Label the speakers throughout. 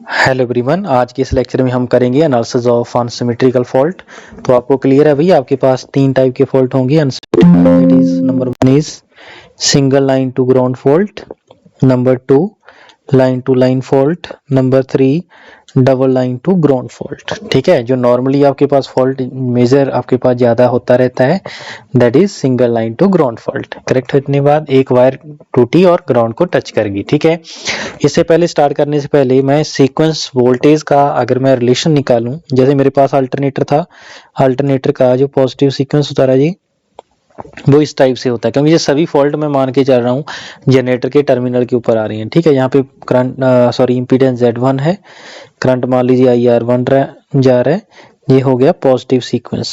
Speaker 1: Hello everyone, आज के इस लेक्चर में हम करेंगे एनालिसिस ऑफ अनसिमेट्रिकल फॉल्ट। तो आपको क्लियर है भैया, आपके पास तीन टाइप के फॉल्ट होंगे unsymmetrical. It is number 1 is single line to ground fault, number 2 line to line fault, number 3 double line to ground fault. ठीक है, जो नॉर्मली आपके पास फॉल्ट मेजर आपके पास ज्यादा होता रहता है that is single line to ground fault. Correct होने के बाद एक वायर टूटी और ग्राउंड को टच कर गई। ठीक है, इससे पहले स्टार्ट करने से पहले मैं सीक्वेंस वोल्टेज का अगर मैं रिलेशन निकालूं, जैसे मेरे पास अल्टरनेटर था, अल्टरनेटर का जो पॉजिटिव सीक्वेंस होता रहा जी वो इस टाइप से होता है, क्योंकि ये सभी फॉल्ट मैं मान के चल रहा हूँ जनरेटर के टर्मिनल के ऊपर आ रही हैं। ठीक है, यहाँ पे करंट इंपीडेंस Z1 है, करंट मान लीजिए IR1 जा रहा है, ये हो गया पॉजिटिव सीक्वेंस।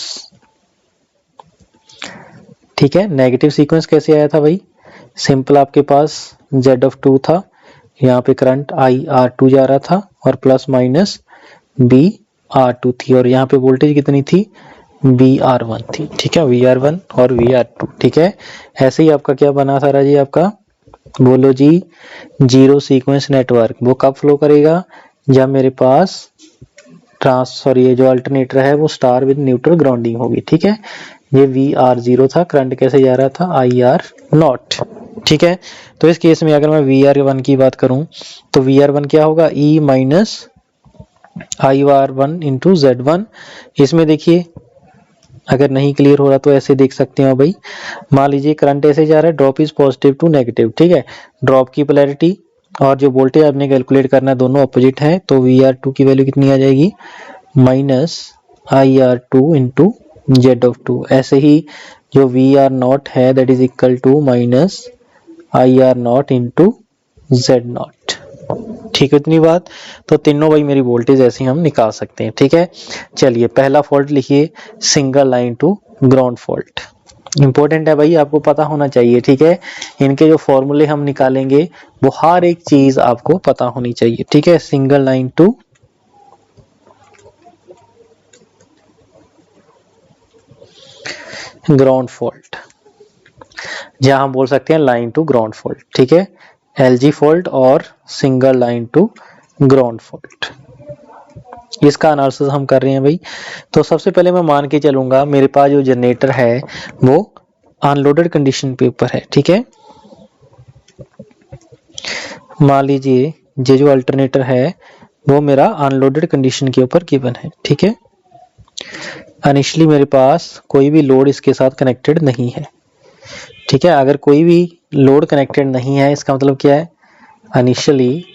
Speaker 1: ठीक है, नेगेटिव सीक्वेंस कैसे आया था भाई? सिंपल, आपके पास Z था, यहाँ पे करंट IR2 जा रहा था और प्लस माइनस BR2 थी, और यहाँ पे वोल्टेज कितनी थी? VR1 थी। ठीक है, VR1 और VR2। ठीक है, ऐसे ही आपका क्या बना सारा जी? आपका बोलो जी, जीरो सीक्वेंस नेटवर्क वो कब फ्लो करेगा? जब मेरे पास ये जो अल्टरनेटर है वो स्टार विद न्यूट्रल ग्राउंडिंग होगी। ठीक है, ये VR0 था, करंट कैसे जा रहा था? IR0। ठीक है, तो इस केस में अगर मैं VR1 की बात करूं तो VR1 क्या होगा? E minus IR1 into Z1। इसमें देखिए, अगर नहीं क्लियर हो रहा तो ऐसे देख सकते हो भाई। मान लीजिए करंट ऐसे जा रहा है, drop is positive to negative. ठीक है, ड्रॉप की पोलैरिटी और जो वोल्टेज आपने कैलकुलेट करना है दोनों अपोजिट है, तो VR2 की वैल्यू कितनी आ जाएगी? Minus IR2 into Z2। ऐसे ही जो VR0 है that is equal to minus IR0 into Z0। ठीक है, इतनी बात। तो तीनों भाई मेरी वोल्टेज ऐसे हम निकाल सकते हैं। ठीक है, चलिए पहला फॉल्ट लिखिए, single line to ground fault. Important है भाई, आपको पता होना चाहिए। ठीक है, इनके जो फॉर्मूले हम निकालेंगे वो हर एक चीज आपको पता होनी चाहिए। ठीक है, single line to ground fault, जहां हम बोल सकते हैं लाइन टू ग्राउंड फॉल्ट। ठीक है, LG फॉल्ट और single line to ground fault, इसका एनालिसिस हम कर रहे हैं भाई। तो सबसे पहले मैं मान के चलूंगा मेरे पास जो जनरेटर है वो अनलोडेड कंडीशन पे ऊपर है। ठीक है, मान लीजिए ये जो अल्टरनेटर है वो मेरा अनलोडेड कंडीशन के ऊपर गिवन है। ठीक है, इनिशियली मेरे पास कोई भी लोड इसके साथ कनेक्टेड नहीं है। ठीक है, अगर कोई भी लोड कनेक्टेड नहीं है इसका मतलब क्या है? इनिशियली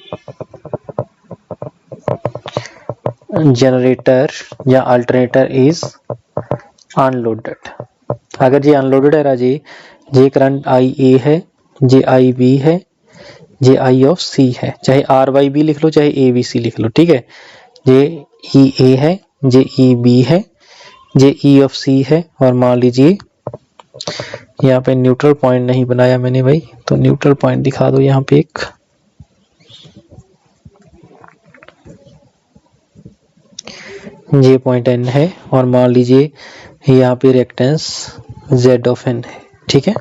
Speaker 1: जनरेटर या अल्टरनेटर इज अनलोडेड। अगर ये अनलोडेड है राजी, ये करंट IA है, ये IB है, ये I ऑफ C है, चाहे RYB लिख लो चाहे ABC लिख लो। ठीक है, ये EA है, ये EB है, ये E ऑफ C है, और मान लीजिए यहाँ पे न्यूट्रल पॉइंट नहीं बनाया मैंने भाई, तो न्यूट्रल पॉइंट दिखा दो यहाँ पे एक। ये पॉइंट N है, और मान लीजिए यहाँ पे रिएक्टेंस Z ऑफ N है। ठीक है,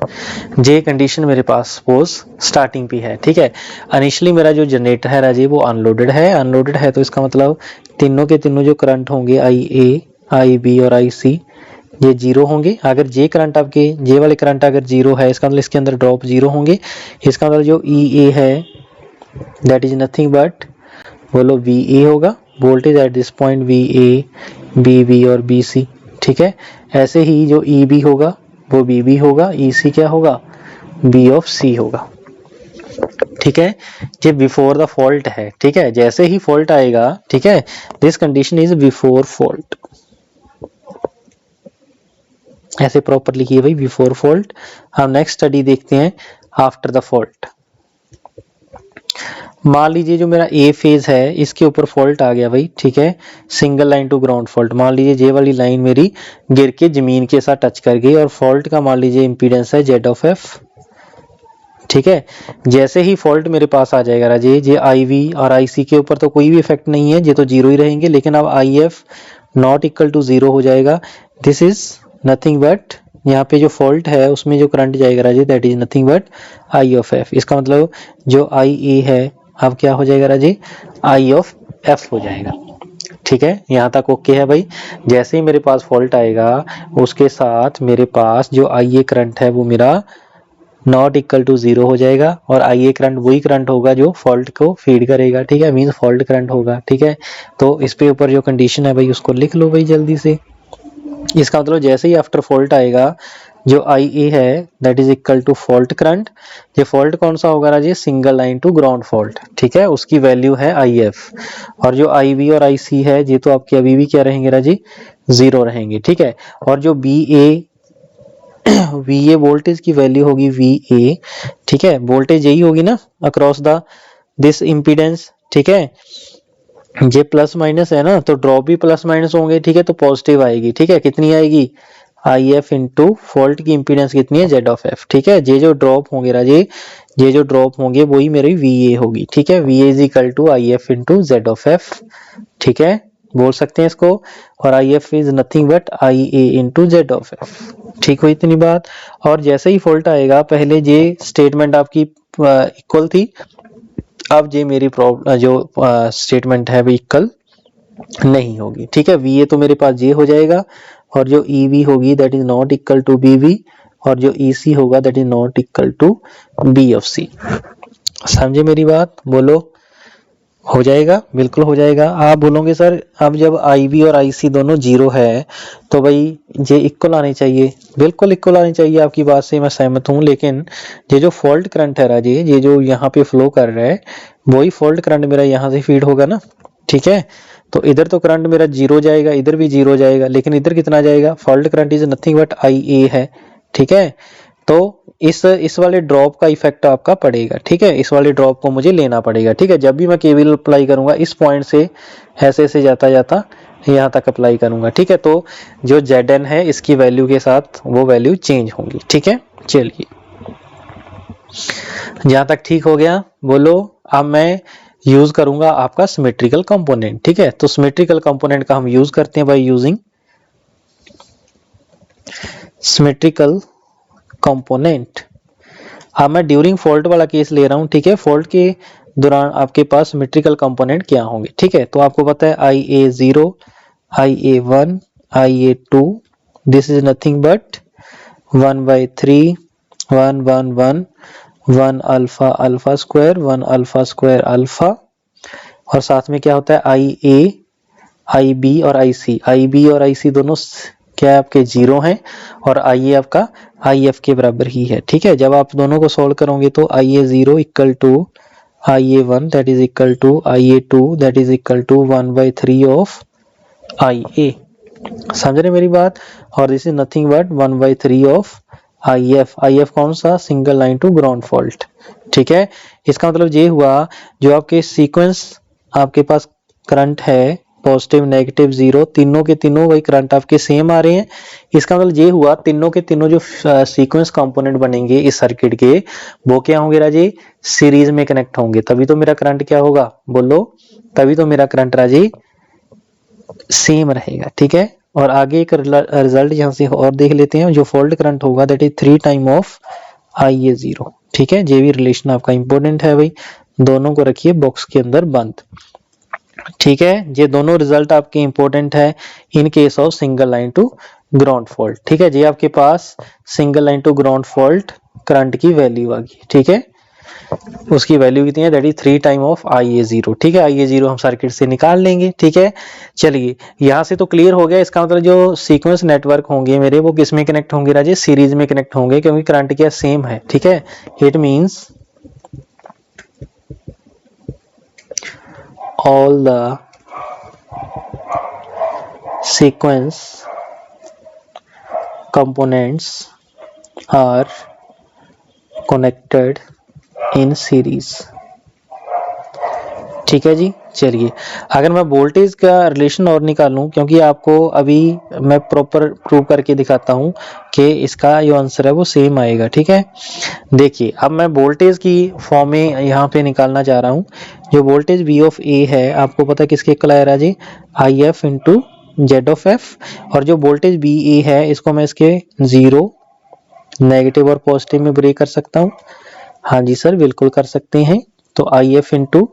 Speaker 1: ये कंडीशन मेरे पास सपोज स्टार्टिंग पे है। ठीक है, इनिशियली मेरा जो जनरेटर है राजी वो अनलोडेड है, तो इसका मतलब तीनों के तीनों जो करंट होंगे IA, IB और IC ये जीरो होंगे। अगर ये करंट आपके ये वाले करंट अगर जीरो है इसका मतलब इसके अंदर ड्रॉप जीरो होंगे। इसका मतलब जो EA है दैट इज नथिंग बट बोलो VA होगा, voltage at this point VA, BB और BC। ठीक है, ऐसे ही जो EB होगा वो BB होगा, EC क्या होगा? B ऑफ C होगा। ठीक है, ये बिफोर द फॉल्ट है। ठीक है, जैसे ही फॉल्ट आएगा, ठीक है, this condition is before fault, ऐसे प्रॉपर लिखिए भाई, बिफोर फॉल्ट। हम नेक्स्ट स्टडी देखते हैं आफ्टर द फॉल्ट। मान लीजिए जो मेरा A फेज है इसके ऊपर फॉल्ट आ गया भाई। ठीक है, single line to ground fault. मान लीजिए ये वाली लाइन मेरी गिर के जमीन के साथ टच कर गई और फॉल्ट का मान लीजिए इंपीडेंस है Z ऑफ F। ठीक है, जैसे ही फॉल्ट मेरे पास आ जाएगा राजे, ये IV और IC के ऊपर तो कोई भी इफेक्ट नहीं है, ये तो जीरो ही रहेंगे, लेकिन अब IF not equal to zero हो जाएगा। दिस इज नथिंग बट यहाँ पे जो फॉल्ट है उसमें जो करंट जाएगा Raje that is nothing but I of F। इसका मतलब जो IA है अब क्या हो जाएगा राजे? I ऑफ एफ हो जाएगा। ठीक है, यहाँ तक ओके है भाई। जैसे ही मेरे पास फॉल्ट आएगा उसके साथ मेरे पास जो IA करंट है वो मेरा नॉट इक्वल टू 0 हो जाएगा, और IA करंट वही करंट होगा जो फॉल्ट को फीड करेगा। ठीक है, मींस फॉल्ट करंट होगा। ठीक है, तो इस पे ऊपर जो कंडीशन है भाई उसको लिख लो भाई जल्दी से। इसका मतलब जैसे ही आफ्टर फॉल्ट आएगा जो IA है that is equal to fault current. ये फॉल्ट कौन सा होगा Raje, single line to ground fault. ठीक है, उसकी वैल्यू है IF, और जो IB और IC है ये तो आपके अभी भी क्या रहेंगे राजे, 0 रहेंगे। ठीक है, और जो VA वोल्टेज की वैल्यू होगी VA। ठीक है, वोल्टेज यही होगी ना अक्रॉस द दिस इम्पीडेंस। ठीक है, ये प्लस माइनस है ना, तो ड्रॉप भी प्लस माइनस होंगे। ठीक है, तो पॉजिटिव आएगी। ठीक है, कितनी आएगी, IF इंटू फॉल्ट की इंपीडेंस कितनी है, Z ऑफ F। ठीक है, ये जो ड्रॉप होंगे राजे, ये जो ड्रॉप होंगे वही मेरी VA होगी। ठीक है, VA is equal to IF into Z of F। ठीक है, बोल सकते हैं इसको, और IF is nothing but IA into Z of F। ठीक हुई इतनी बात। और जैसे ही फॉल्ट आएगा, पहले ये स्टेटमेंट आपकी इक्वल थी, अब ये मेरी प्रॉब्लम जो स्टेटमेंट है वो इक्वल नहीं होगी। ठीक है, VA तो मेरे पास ये हो जाएगा, और जो EB होगी that is not equal to BB, और जो EC होगा that is not equal to B of C। समझे मेरी बात, बोलो हो जाएगा, बिल्कुल हो जाएगा। आप बोलोगे सर अब जब IB और IC दोनों 0 है तो भाई ये इक्वल आने चाहिए। बिल्कुल इक्वल आनी चाहिए, आपकी बात से मैं सहमत हूँ, लेकिन ये जो फॉल्ट करंट है राजे, ये जो यहाँ पे फ्लो कर रहा है वही फॉल्ट करंट मेरा यहाँ से फीड होगा ना। ठीक है, तो इधर तो करंट मेरा 0 जाएगा, इधर भी 0 जाएगा, लेकिन इधर कितना जाएगा, fault current is nothing but IA है। ठीक है, तो इस वाले ड्रॉप का इफेक्ट आपका पड़ेगा। ठीक है, इस वाले ड्रॉप को मुझे लेना पड़ेगा। ठीक है, जब भी मैं KVL अप्लाई करूंगा इस पॉइंट से ऐसे ऐसे जाता जाता यहाँ तक अप्लाई करूंगा। ठीक है, तो जो Zn है इसकी वैल्यू के साथ वो वैल्यू चेंज होंगी। ठीक है, चलिए जहां तक ठीक हो गया, बोलो। अब मैं यूज करूंगा आपका सिमेट्रिकल कंपोनेंट। ठीक है, तो सिमेट्रिकल कंपोनेंट का हम यूज करते हैं बाय यूजिंग सिमेट्रिकल कंपोनेंट। अब मैं ड्यूरिंग फॉल्ट वाला केस ले रहा हूं। ठीक है, फॉल्ट के दौरान आपके पास सिमेट्रिकल कंपोनेंट क्या होंगे। ठीक है, तो आपको पता है IA0, IA1, IA2, this is nothing but 1/3 1 1 1 1 alpha alpha square 1 alpha square alpha, और साथ में क्या होता है IA, IB और IB और IC दोनों क्या आपके 0 हैं, और IA आपका IF के बराबर ही है। ठीक है, जब आप दोनों को सोल्व करोगे तो IA0 equal to IA1 that is equal to IA2 that is equal to 1/3 of IA। समझ रहे मेरी बात, और this is nothing but 1/3 of IF कौन सा, single line to ground fault. ठीक है, इसका मतलब ये हुआ जो आपके सीक्वेंस आपके पास करंट है पॉजिटिव नेगेटिव 0, तीनों के तीनों वही करंट आपके सेम आ रहे हैं। इसका मतलब ये हुआ तीनों के तीनों जो सीक्वेंस कंपोनेंट बनेंगे इस सर्किट के वो क्या होंगे राजे, सीरीज में कनेक्ट होंगे, तभी तो मेरा करंट क्या होगा, बोलो, तभी तो मेरा करंट राजे सेम रहेगा। ठीक है, और आगे एक रिजल्ट यहाँ से और देख लेते हैं, जो फॉल्ट करंट होगा that is 3 time of IA0। ठीक है, ये भी रिलेशन आपका इंपॉर्टेंट है भाई, दोनों को रखिए बॉक्स के अंदर बंद। ठीक है, ये दोनों रिजल्ट आपके इंपॉर्टेंट है in case of single line to ground fault. ठीक है, ये आपके पास single line to ground fault current की वैल्यू आ गई। ठीक है, उसकी वैल्यू कितनी है, that is 3 time of IA0। ठीक है, IA0 हम सर्किट से निकाल लेंगे। ठीक है, चलिए यहां से तो क्लियर हो गया। इसका मतलब जो सीक्वेंस नेटवर्क होंगे मेरे वो किस में कनेक्ट होंगे राजे, सीरीज में कनेक्ट होंगे, क्योंकि करंट क्या सेम है। ठीक है, it means all the sequence components are connected in series। ठीक है जी, चलिए अगर मैं वोल्टेज का रिलेशन और निकालूं, क्योंकि आपको अभी मैं प्रॉपर प्रूव करके दिखाता हूं कि इसका जो आंसर है वो सेम आएगा। ठीक है, देखिए अब मैं वोल्टेज की फॉर्म में यहाँ पे निकालना चाह रहा हूँ। जो वोल्टेज V ऑफ A है आपको पता है किसके इक्वल आया जी, IF into Z of F, और जो वोल्टेज BA है इसको मैं इसके 0 नेगेटिव और पॉजिटिव में ब्रेक कर सकता हूँ। हाँ जी सर, बिल्कुल कर सकते हैं। तो आई एफ इंटू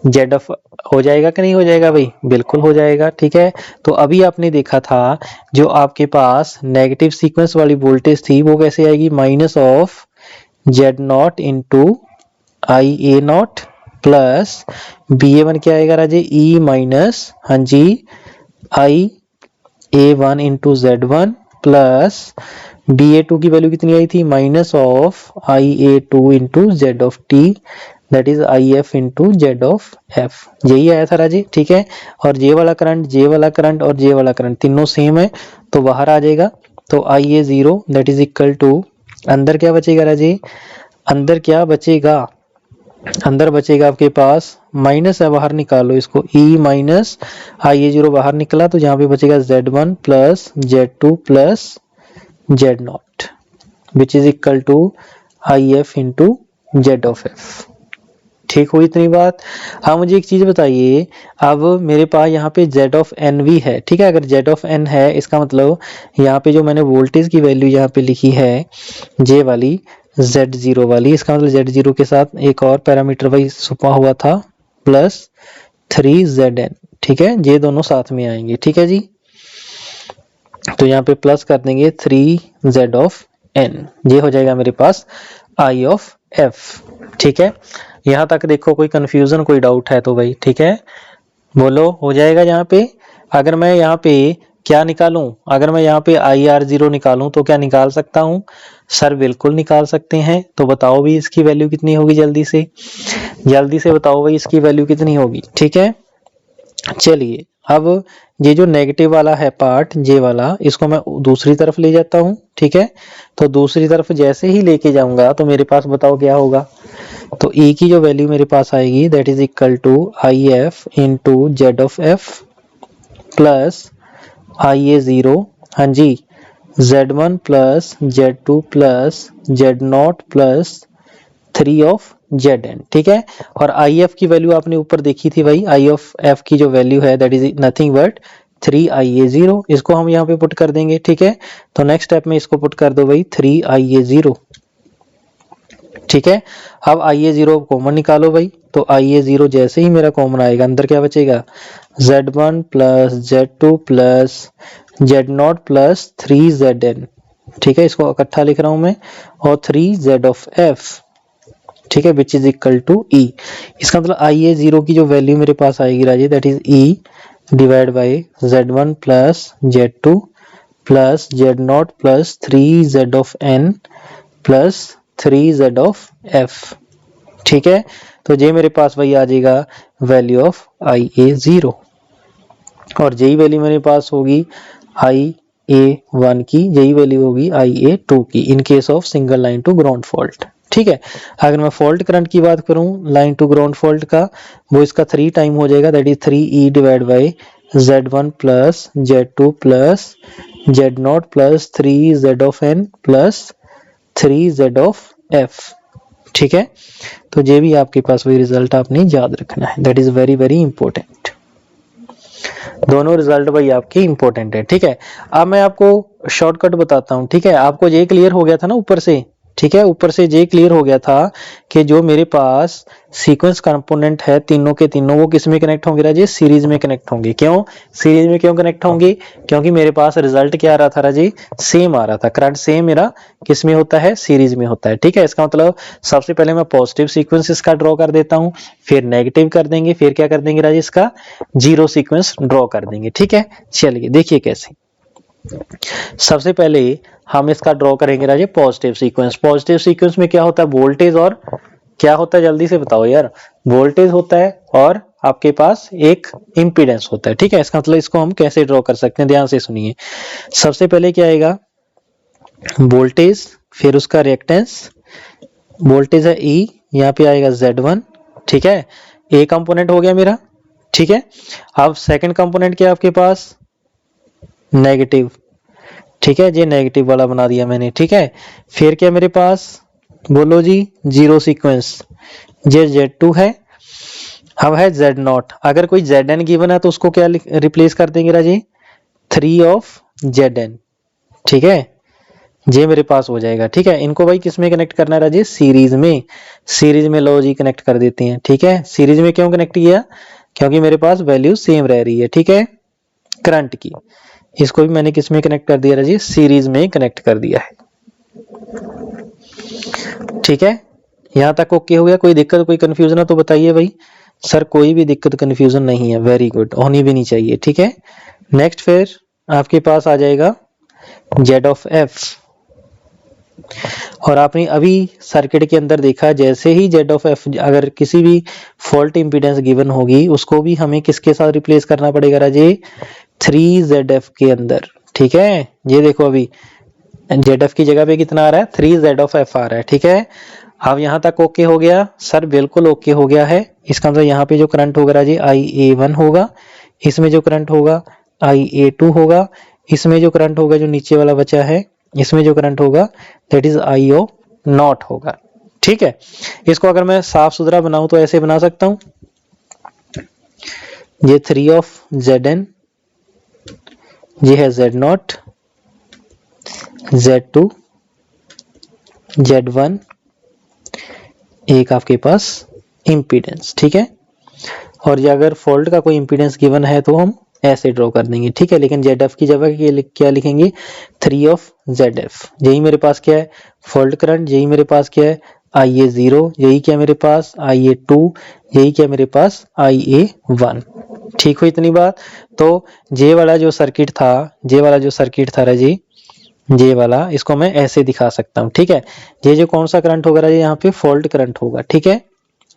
Speaker 1: जेड ऑफ हो जाएगा कि नहीं हो जाएगा भाई? बिल्कुल हो जाएगा। ठीक है, तो अभी आपने देखा था जो आपके पास नेगेटिव सीक्वेंस वाली वोल्टेज थी वो कैसे आएगी? Minus of Z naught into I A naught plus B A one क्या आएगा राजे? ई माइनस हाँ जी I A one into Z one plus B A two की वैल्यू कितनी आई थी? Minus of I A two into Z of T that is I F into Z of F. यही आया था राजे। ठीक है, और जे वाला करंट, जे वाला करंट और जे वाला करंट तीनों सेम है तो बाहर आ जाएगा। तो I A zero that is equal to, अंदर क्या बचेगा राजे? अंदर क्या बचेगा? अंदर बचेगा आपके पास माइनस है, बाहर निकालो इसको, E minus I A zero बाहर निकला तो जहां पे बचेगा Z one plus Z two plus Z not which is equal to I F into Z of F. ठीक हुई इतनी बात? अब मुझे एक चीज बताइए, अब मेरे पास यहाँ पे जेड ऑफ एन भी है। ठीक है, अगर जेड ऑफ एन है इसका मतलब यहाँ पे जो मैंने वोल्टेज की वैल्यू यहाँ पे लिखी है जे वाली जेड जीरो वाली, इसका मतलब जेड जीरो के साथ एक और पैरामीटर वही छुपा हुआ था प्लस 3zn। ठीक है, ये दोनों साथ में आएंगे। ठीक है जी, तो यहाँ पे प्लस कर देंगे 3z ऑफ n, ये हो जाएगा मेरे पास i ऑफ f। ठीक है, यहाँ तक देखो कोई कंफ्यूजन कोई डाउट है तो भाई ठीक है बोलो, हो जाएगा यहाँ पे। अगर मैं यहाँ पे क्या निकालूं? अगर मैं यहाँ पे आई आर जीरो निकालूं तो क्या निकाल सकता हूं? सर बिल्कुल निकाल सकते हैं। तो बताओ भी इसकी वैल्यू कितनी होगी? जल्दी से बताओ भाई इसकी वैल्यू कितनी होगी। ठीक है, चलिए अब ये जो नेगेटिव वाला है पार्ट जे वाला, इसको मैं दूसरी तरफ ले जाता हूँ। ठीक है, तो दूसरी तरफ जैसे ही लेके जाऊंगा तो मेरे पास बताओ क्या होगा? तो E की जो वैल्यू मेरे पास आएगी that is equal to I F into Z of F plus I A zero हाँ जी Z one plus Z two plus Z naught plus 3 of Z N. ठीक है, और आई एफ की वैल्यू आपने ऊपर देखी थी भाई, आई ऑफ एफ की जो वैल्यू है that is nothing but 3 I A zero, इसको हम यहाँ पे पुट कर देंगे। ठीक है, तो नेक्स्ट स्टेप में इसको पुट कर दो भाई 3 आई ए जीरो। ठीक है, अब आई ए जीरो कॉमन निकालो भाई, तो आई ए जीरो जैसे ही मेरा कॉमन आएगा अंदर क्या बचेगा? Z one plus Z two plus Z naught plus 3zn। ठीक है, इसको इकट्ठा लिख रहा हूं मैं, और 3z ऑफ f। ठीक है, विच इज इक्वल टू ई। इसका मतलब आई ए जीरो की जो वैल्यू मेरे पास आएगी Raje that is E divide by Z one plus Z two plus Z naught plus 3z of n plus 3z of f। ठीक है, तो ये मेरे पास वही आ जाएगा value of I A zero, और यही वैल्यू मेरे पास होगी आई ए वन की, यही वैल्यू होगी आई ए टू की in case of single line to ground fault. ठीक है, अगर मैं फॉल्ट करंट की बात करूं लाइन टू ग्राउंड फॉल्ट का, वो इसका 3 टाइम हो जाएगा that is 3e divide by Z one plus Z two plus Z naught plus 3z of n plus 3z of f। ठीक है, तो ये भी आपके पास वही रिजल्ट आपने याद रखना है, that is very very important. दोनों रिजल्ट भाई आपके इंपॉर्टेंट है। ठीक है, अब मैं आपको शॉर्टकट बताता हूं। ठीक है, आपको ये क्लियर हो गया था ना ऊपर से? ठीक है, ऊपर से ये क्लियर हो गया था कि जो मेरे पास सीक्वेंस कंपोनेंट है तीनों के तीनों वो किस में कनेक्ट होंगे राजे? सीरीज में कनेक्ट होंगे। क्यों सीरीज में क्यों कनेक्ट होंगे? क्योंकि मेरे पास रिजल्ट क्या आ रहा था राजे? सेम आ रहा था, करंट सेम मेरा किस में होता है? सीरीज में होता है। ठीक है, इसका मतलब सबसे पहले मैं पॉजिटिव सीक्वेंस इसका ड्रॉ कर देता हूं, फिर नेगेटिव कर देंगे, फिर क्या कर देंगे राजे? इसका जीरो सीक्वेंस ड्रॉ कर देंगे। ठीक है, चलिए देखिए कैसे। सबसे पहले हम इसका ड्रॉ करेंगे राजे पॉजिटिव सीक्वेंस। पॉजिटिव सीक्वेंस में क्या होता है? वोल्टेज और क्या होता है? जल्दी से बताओ यार। वोल्टेज होता है और आपके पास एक इंपीडेंस होता है। ठीक है, इसका मतलब इसको हम कैसे ड्रॉ कर सकते हैं, ध्यान से सुनिए। सबसे पहले क्या आएगा? वोल्टेज, फिर उसका रिएक्टेंस, वोल्टेज है E, यहाँ पे आएगा Z1। ठीक है, ए कंपोनेंट हो गया मेरा। ठीक है, अब सेकंड कंपोनेंट क्या है आपके पास? नेगेटिव। ठीक है, ये नेगेटिव वाला बना दिया मैंने। ठीक है, फिर क्या मेरे पास? बोलो जी, जीरो सीक्वेंस, ये Z2 है। अब है Z0, अगर कोई Zn गिवन है तो उसको क्या रिप्लेस कर देंगे राजे? 3 ऑफ Zn। ठीक है, ये मेरे पास हो जाएगा। ठीक है, इनको भाई किस में कनेक्ट करना है राजेश? सीरीज में। सीरीज में लो जी कनेक्ट कर देते हैं। ठीक है, सीरीज में क्यों कनेक्ट किया? क्योंकि मेरे पास वैल्यू सेम रह रही है। ठीक है, करंट की। इसको भी मैंने किस में कनेक्ट कर दिया राजेश? सीरीज में कनेक्ट कर दिया है। ठीक है, यहां तक ओके हो गया? कोई दिक्कत, कोई कंफ्यूजन है तो बताइए भाई। सर कोई भी दिक्कत कंफ्यूजन नहीं है, वेरी गुड, होनी भी नहीं चाहिए। ठीक है, नेक्स्ट फिर आपके पास आ जाएगा जेड ऑफ एफ। और आपने अभी सर्किट के अंदर देखा, जैसे ही जेड ऑफ एफ अगर किसी भी फॉल्ट इंपीडेंस गिवन होगी उसको भी हमें किसके साथ रिप्लेस करना पड़ेगा राजे? 3ZF के अंदर। ठीक है, ये देखो अभी ZF की जगह पे कितना आ रहा है? 3Z आ रहा है। ठीक है, अब यहां तक ओके हो गया? सर बिल्कुल ओके हो गया है। इसका मतलब यहाँ पे जो करंट होगा राजे IA1 होगा, इसमें जो करंट होगा IA2 होगा, इसमें जो करंट होगा जो नीचे वाला बचा है इसमें जो करंट होगा दैट इज IO0 होगा। ठीक है, इसको अगर मैं साफ सुथरा बनाऊं तो ऐसे बना सकता हूं, ये 3 ऑफ Zn, ये है Z0, Z2, Z1, एक आपके पास इंपीडेंस। ठीक है, और ये अगर फॉल्ट का कोई इंपीडेंस गिवन है तो हम ऐसे ड्रॉ कर देंगे। ठीक है, लेकिन ZF की जगह क्या लिखेंगे? 3 ऑफ ZF। यही मेरे पास क्या है? Fault current. यही मेरे पास क्या है? IA0। यही क्या मेरे पास? IA2। यही क्या मेरे पास? IA1। ठीक हुई इतनी बात? तो ये वाला जो सर्किट था राजी, ये वाला इसको मैं ऐसे दिखा सकता हूँ। ठीक है, ये जो कौन सा करंट होगा राजी? यहाँ पे फॉल्ट करंट होगा। ठीक है,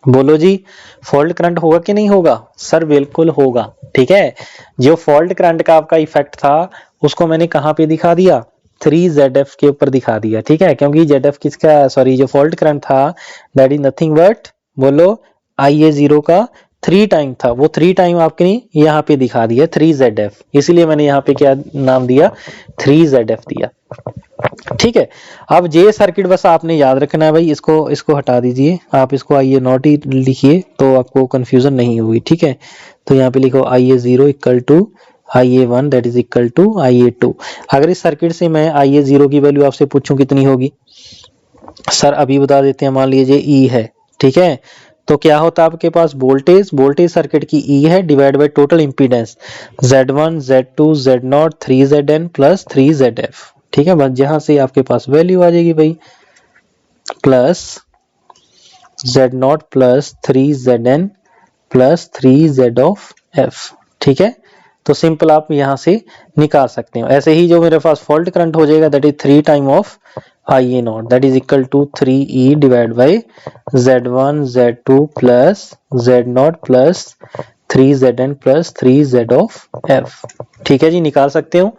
Speaker 1: बोलो जी, फॉल्ट करंट होगा कि नहीं होगा? सर बिल्कुल होगा। ठीक है, जो फॉल्ट करंट का आपका इफेक्ट था उसको मैंने कहां पे दिखा दिया? 3ZF के ऊपर दिखा दिया। ठीक है, क्योंकि ZF किसका, सॉरी जो फॉल्ट करंट था दैट इज नथिंग बट, बोलो, IA0 का 3 टाइम था। वो 3 टाइम आपके यहाँ पे दिखा दिया 3ZF, इसीलिए मैंने यहाँ पे क्या नाम दिया? 3ZF दिया। ठीक है, अब ये सर्किट बस आपने याद रखना है भाई। इसको हटा दीजिए, आप इसको IA0 ही लिखिए तो आपको कंफ्यूजन नहीं होगी। ठीक है, तो यहाँ पे लिखो IA0 equal to IA1 that is equal to IA2। अगर इस सर्किट से मैं IA0 की वैल्यू आपसे पूछूं कितनी होगी? सर अभी बता देते हैं, मान लीजिए E है। ठीक है, तो क्या होता है आपके पास? वोल्टेज सर्किट की E है divide by total impedance Z1, Z2, Z0, 3Zn plus 3ZF। ठीक है, बस जहां से आपके पास वैल्यू आ जाएगी भाई, plus Z0 plus 3Zn plus 3Z of F। ठीक है, तो सिंपल आप यहां से निकाल सकते हो। ऐसे ही जो मेरे पास फॉल्ट करंट हो जाएगा that is 3 time of IA0 that is equal to 3E divide by Z1, Z2 plus Z0 plus 3Zn plus 3Z of F। ठीक है जी, निकाल सकते हो?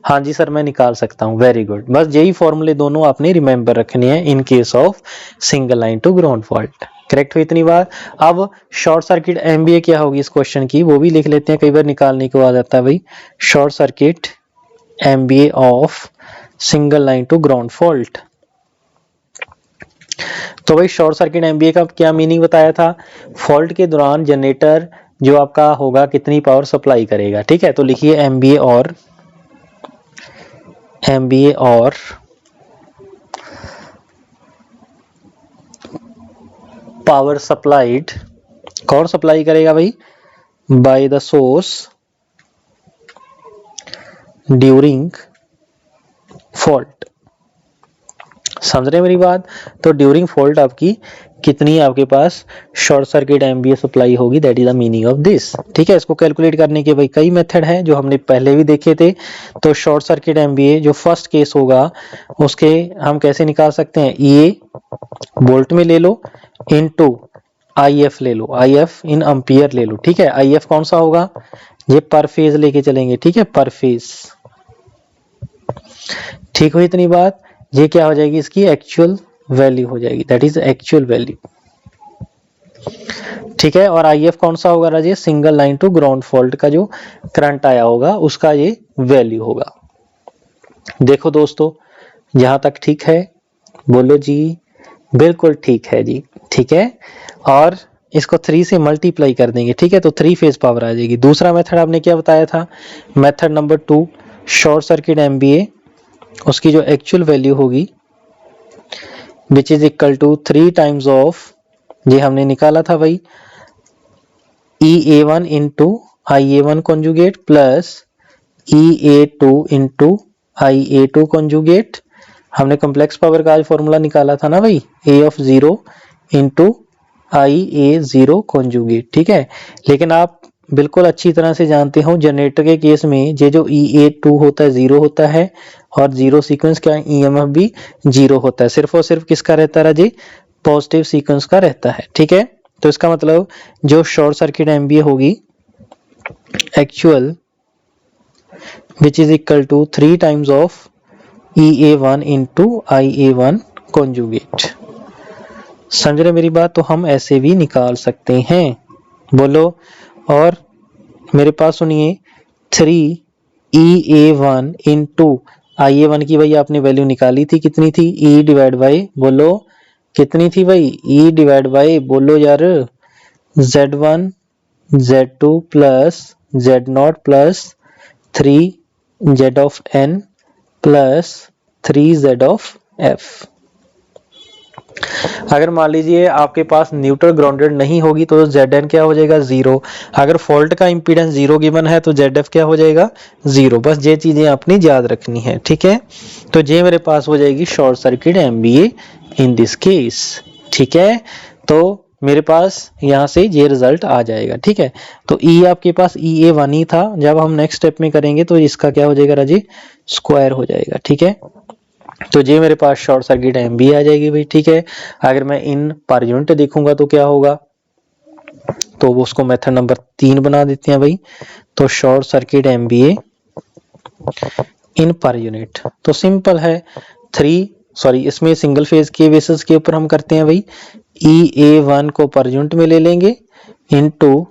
Speaker 1: हाँ जी सर मैं निकाल सकता हूँ, वेरी गुड। बस यही फॉर्मूले दोनों आपने रिमेंबर रखने हैं in case of single line to ground fault. Correct हुई इतनी बार? अब शॉर्ट सर्किट MVA क्या होगी इस क्वेश्चन की, वो भी लिख लेते हैं, कई बार निकालने को आ जाता है भाई। Short circuit MVA of single line to ground fault. तो भाई शॉर्ट सर्किट MVA का क्या मीनिंग बताया था? फॉल्ट के दौरान जनरेटर जो आपका होगा कितनी पावर सप्लाई करेगा। ठीक है, तो लिखिए MVA और पावर सप्लाइड, कौन सप्लाई करेगा भाई? By the source during fault. समझ रहे हैं मेरी बात? तो ड्यूरिंग फॉल्ट आपकी कितनी आपके पास शॉर्ट सर्किट MVA सप्लाई होगी, that is the meaning of this. ठीक है, इसको कैलकुलेट करने के भाई कई मेथड हैं जो हमने पहले भी देखे थे। तो शॉर्ट सर्किट MVA जो फर्स्ट केस होगा उसके हम कैसे निकाल सकते हैं? EA वोल्ट में ले लो इनटू IF ले लो, IF इन एम्पियर ले लो। ठीक है, IF कौन सा होगा? ये पर फेज लेके चलेंगे। ठीक है, पर फेज। ठीक हुई इतनी बात? ये क्या हो जाएगी? इसकी एक्चुअल वैल्यू हो जाएगी, दैट इज एक्चुअल वैल्यू। ठीक है, और IF कौन सा होगा Raje? Single line to ground fault का जो करंट आया होगा उसका ये वैल्यू होगा। देखो दोस्तों, यहां तक ठीक है? बोलो जी, बिल्कुल ठीक है जी। ठीक है, और इसको 3 से मल्टीप्लाई कर देंगे। ठीक है, तो 3 फेज पावर आ जाएगी। दूसरा मेथड आपने क्या बताया था? Method number 2 short circuit MVA उसकी जो एक्चुअल वैल्यू होगी which is equal to 3 times of, ये हमने निकाला था भाई, EA1 into IA1 conjugate plus EA2 into IA2 conjugate. हमने कॉम्प्लेक्स पावर का आज फॉर्मूला निकाला था ना भाई, A of 0 into IA0 conjugate, ठीक है। लेकिन आप बिल्कुल अच्छी तरह से जानते हो जनरेटर के केस में ये जो EA2 होता है 0 होता है, और 0 सीक्वेंस का EMF भी 0 होता है, सिर्फ और सिर्फ किसका रहता है राजी, पॉजिटिव सीक्वेंस का रहता है, ठीक है। तो इसका मतलब जो शॉर्ट सर्किट MVA होगी actual which is equal to 3 times of EA1 into IA1 conjugate. समझ रहे मेरी बात? तो हम ऐसे भी निकाल सकते हैं, बोलो। और मेरे पास सुनिए 3EA1 इंटू IA1 की भाई आपने वैल्यू निकाली थी, कितनी थी, E डिवाइड बाई, बोलो कितनी थी भाई, E डिवाइड बाई, बोलो यार, Z1 Z2 plus Z0 plus 3Z of N plus 3Z of F। अगर मान लीजिए आपके पास न्यूट्रल ग्राउंडेड नहीं होगी तो Zn क्या हो जाएगा, 0। अगर फॉल्ट का इंपीडेंस 0 गिवन है तो Zf क्या हो जाएगा, 0। बस ये चीजें आपने याद रखनी है, ठीक है। तो ये मेरे पास हो जाएगी short circuit MVA in this case, ठीक है। तो मेरे पास यहाँ से ये रिजल्ट आ जाएगा, ठीक है। तो E आपके पास EA1 ही था, जब हम नेक्स्ट स्टेप में करेंगे तो इसका क्या हो जाएगा राजी, स्क्वायर हो जाएगा, ठीक है। तो ये मेरे पास शॉर्ट सर्किट MVA आ जाएगी भाई, ठीक है। अगर मैं इन पर यूनिट देखूंगा तो क्या होगा, तो वो उसको मेथड नंबर 3 बना देते हैं भाई। तो शॉर्ट सर्किट MVA इन पर यूनिट तो सिंपल है, इसमें सिंगल फेज के बेसिस के ऊपर हम करते हैं भाई, EA1 को पर यूनिट में ले लेंगे इनटू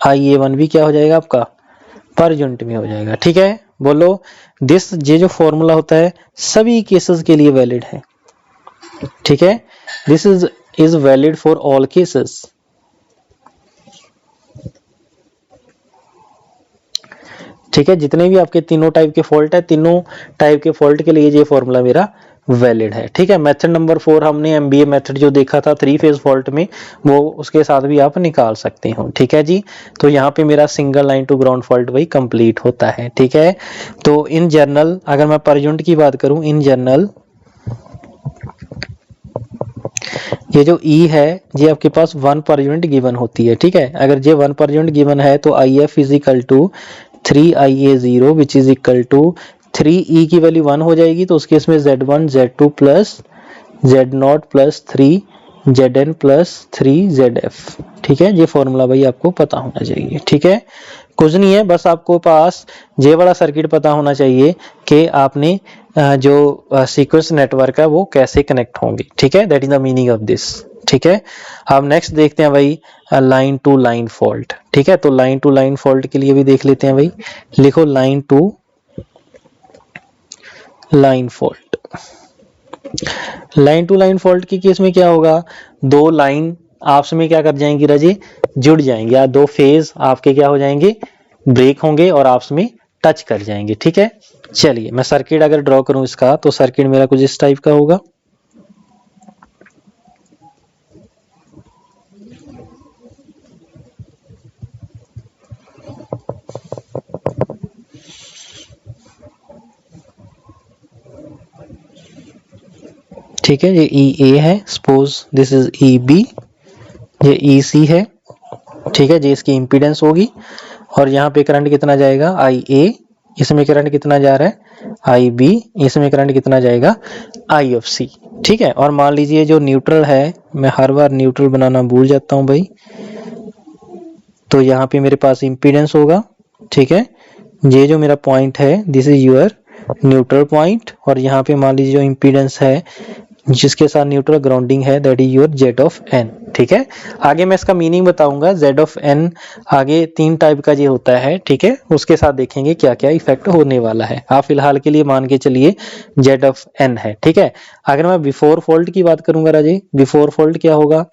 Speaker 1: IA1 भी क्या हो जाएगा आपका, पर यूनिट में हो जाएगा, ठीक है। बोलो दिस, ये जो फॉर्मूला होता है सभी केसेस के लिए वैलिड है, ठीक है। This is valid for all cases, ठीक है। जितने भी आपके तीनों टाइप के फॉल्ट है, तीनों टाइप के फॉल्ट के लिए ये फॉर्मूला मेरा वैलिड है, ठीक है। मेथड नंबर 4 हमने MVA मेथड जो देखा था 3 फेज फॉल्ट में, वो उसके साथ भी आप निकाल सकते हो, ठीक है जी। तो यहाँ पे मेरा single line to ground fault वही कंप्लीट होता है, ठीक है। तो इन जनरल अगर मैं पर यूनिट की बात करूं, इन जनरल ये जो E है ये आपके पास 1 पर यूनिट गिवन होती है, ठीक है। अगर ये 1 पर यूनिट गिवन है तो IF is equal to 3IA0 which is equal to 3E की वैल्यू 1 हो जाएगी, तो उस केस में Z1 Z2 plus Z0 plus 3Zn plus 3Zf, ठीक है। ये फॉर्मूला भाई आपको पता होना चाहिए, ठीक है। कुछ नहीं है, बस आपको पास ये वाला सर्किट पता होना चाहिए कि आपने जो सीक्वेंस नेटवर्क है वो कैसे कनेक्ट होंगे, ठीक है। That is the meaning of this, ठीक है। अब नेक्स्ट देखते हैं भाई लाइन टू लाइन फॉल्ट, ठीक है। तो लाइन टू लाइन फॉल्ट के लिए भी देख लेते हैं भाई, लिखो line to line fault. Line to line fault के केस में क्या होगा, दो लाइन आपस में क्या कर जाएंगी राजी, जुड़ जाएंगे, या दो फेज आपके क्या हो जाएंगे, ब्रेक होंगे और आपस में टच कर जाएंगे, ठीक है। चलिए मैं सर्किट अगर ड्रॉ करूं इसका, तो सर्किट मेरा कुछ इस टाइप का होगा, ठीक है। ये EA है, सपोज दिस इज EB, ये EC है, ठीक है। ये इसकी इंपीडेंस होगी, और यहाँ पे करंट कितना जाएगा IA, इसमें करंट कितना जा रहा है IB, इसमें करंट कितना जाएगा IFC, ठीक है। और मान लीजिए जो न्यूट्रल है, मैं हर बार न्यूट्रल बनाना भूल जाता हूं भाई, तो यहाँ पे मेरे पास इंपीडेंस होगा, ठीक है। ये जो मेरा पॉइंट है this is your neutral point, और यहाँ पे मान लीजिए जो इंपीडेंस है जिसके साथ न्यूट्रल ग्राउंडिंग है that is your Z of N, ठीक है। आगे मैं इसका मीनिंग बताऊंगा, Z ऑफ N आगे 3 टाइप का ये होता है, ठीक है। उसके साथ देखेंगे क्या क्या इफेक्ट होने वाला है। आप फिलहाल के लिए मान के चलिए Z ऑफ N है, ठीक है। अगर मैं बिफोर फॉल्ट की बात करूंगा राजी, बिफोर फॉल्ट क्या होगा,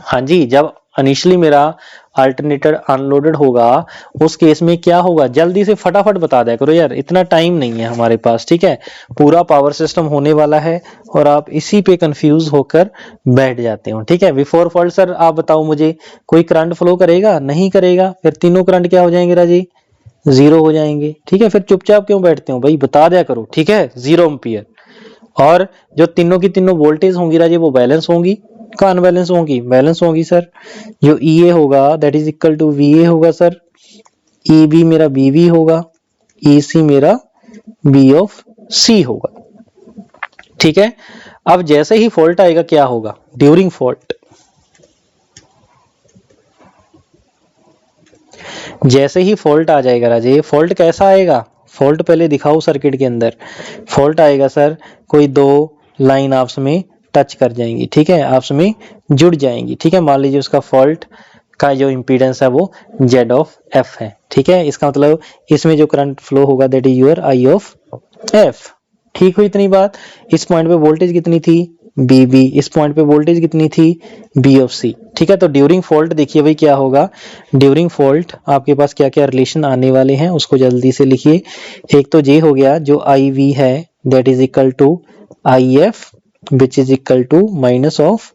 Speaker 1: हाँ जी, जब इनिशियली मेरा अल्टरनेटर अनलोडेड होगा उस केस में क्या होगा, जल्दी से फटाफट बता दिया करो यार, इतना टाइम नहीं है हमारे पास, ठीक है। पूरा पावर सिस्टम होने वाला है और आप इसी पे कंफ्यूज होकर बैठ जाते हो, ठीक है। बिफोर फॉल्ट सर आप बताओ मुझे, कोई करंट फ्लो करेगा, नहीं करेगा, फिर तीनों करंट क्या हो जाएंगे राजी, जीरो हो जाएंगे, ठीक है। फिर चुपचाप क्यों बैठते हो भाई, बता दिया करो, ठीक है। 0 एम्पियर, और जो तीनों की तीनों वोल्टेज होंगी राजी वो बैलेंस होंगी, का अनबैलेंस होंगी, बैलेंस होंगी सर। जो ईए होगा that is equal to VA होगा सर, ईबी मेरा बीवी होगा, ईसी मेरा बी ऑफ सी होगा, ठीक है। अब जैसे ही फॉल्ट आएगा क्या होगा, ड्यूरिंग फॉल्ट, जैसे ही फॉल्ट आ जाएगा राजे, फॉल्ट कैसा आएगा, फॉल्ट पहले दिखाओ सर्किट के अंदर। फॉल्ट आएगा सर, कोई दो लाइन आपस में टच कर जाएंगी, ठीक है, आपस में जुड़ जाएंगी, ठीक है। मान लीजिए उसका फॉल्ट का जो इंपीडेंस है वो जेड ऑफ एफ है, ठीक है। इसका मतलब इसमें जो करंट फ्लो होगा that is your I of F, ठीक हुई इतनी बात। इस पॉइंट पे वोल्टेज कितनी थी, बीबी, इस पॉइंट पे वोल्टेज कितनी थी, बी ऑफ सी, ठीक है। तो ड्यूरिंग फॉल्ट देखिए भाई क्या होगा, ड्यूरिंग फॉल्ट आपके पास क्या क्या रिलेशन आने वाले हैं उसको जल्दी से लिखिए। एक तो ये हो गया जो आई वी है that is equal to I F which is equal to minus of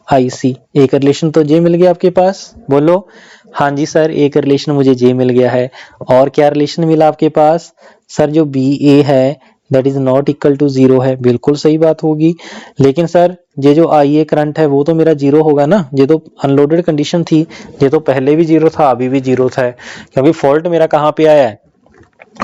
Speaker 1: I C, एक रिलेशन तो जे मिल गया आपके पास, बोलो हाँ जी सर, एक रिलेशन मुझे जे मिल गया है। और क्या रिलेशन मिला आपके पास सर, जो बी ए है that is not equal to zero है, बिल्कुल सही बात होगी। लेकिन सर ये जो आई ए करंट है वो तो मेरा जीरो होगा ना, ये तो अनलोडेड कंडीशन थी, ये तो पहले भी जीरो था अभी भी जीरो था, क्योंकि फॉल्ट मेरा कहाँ पे आया है,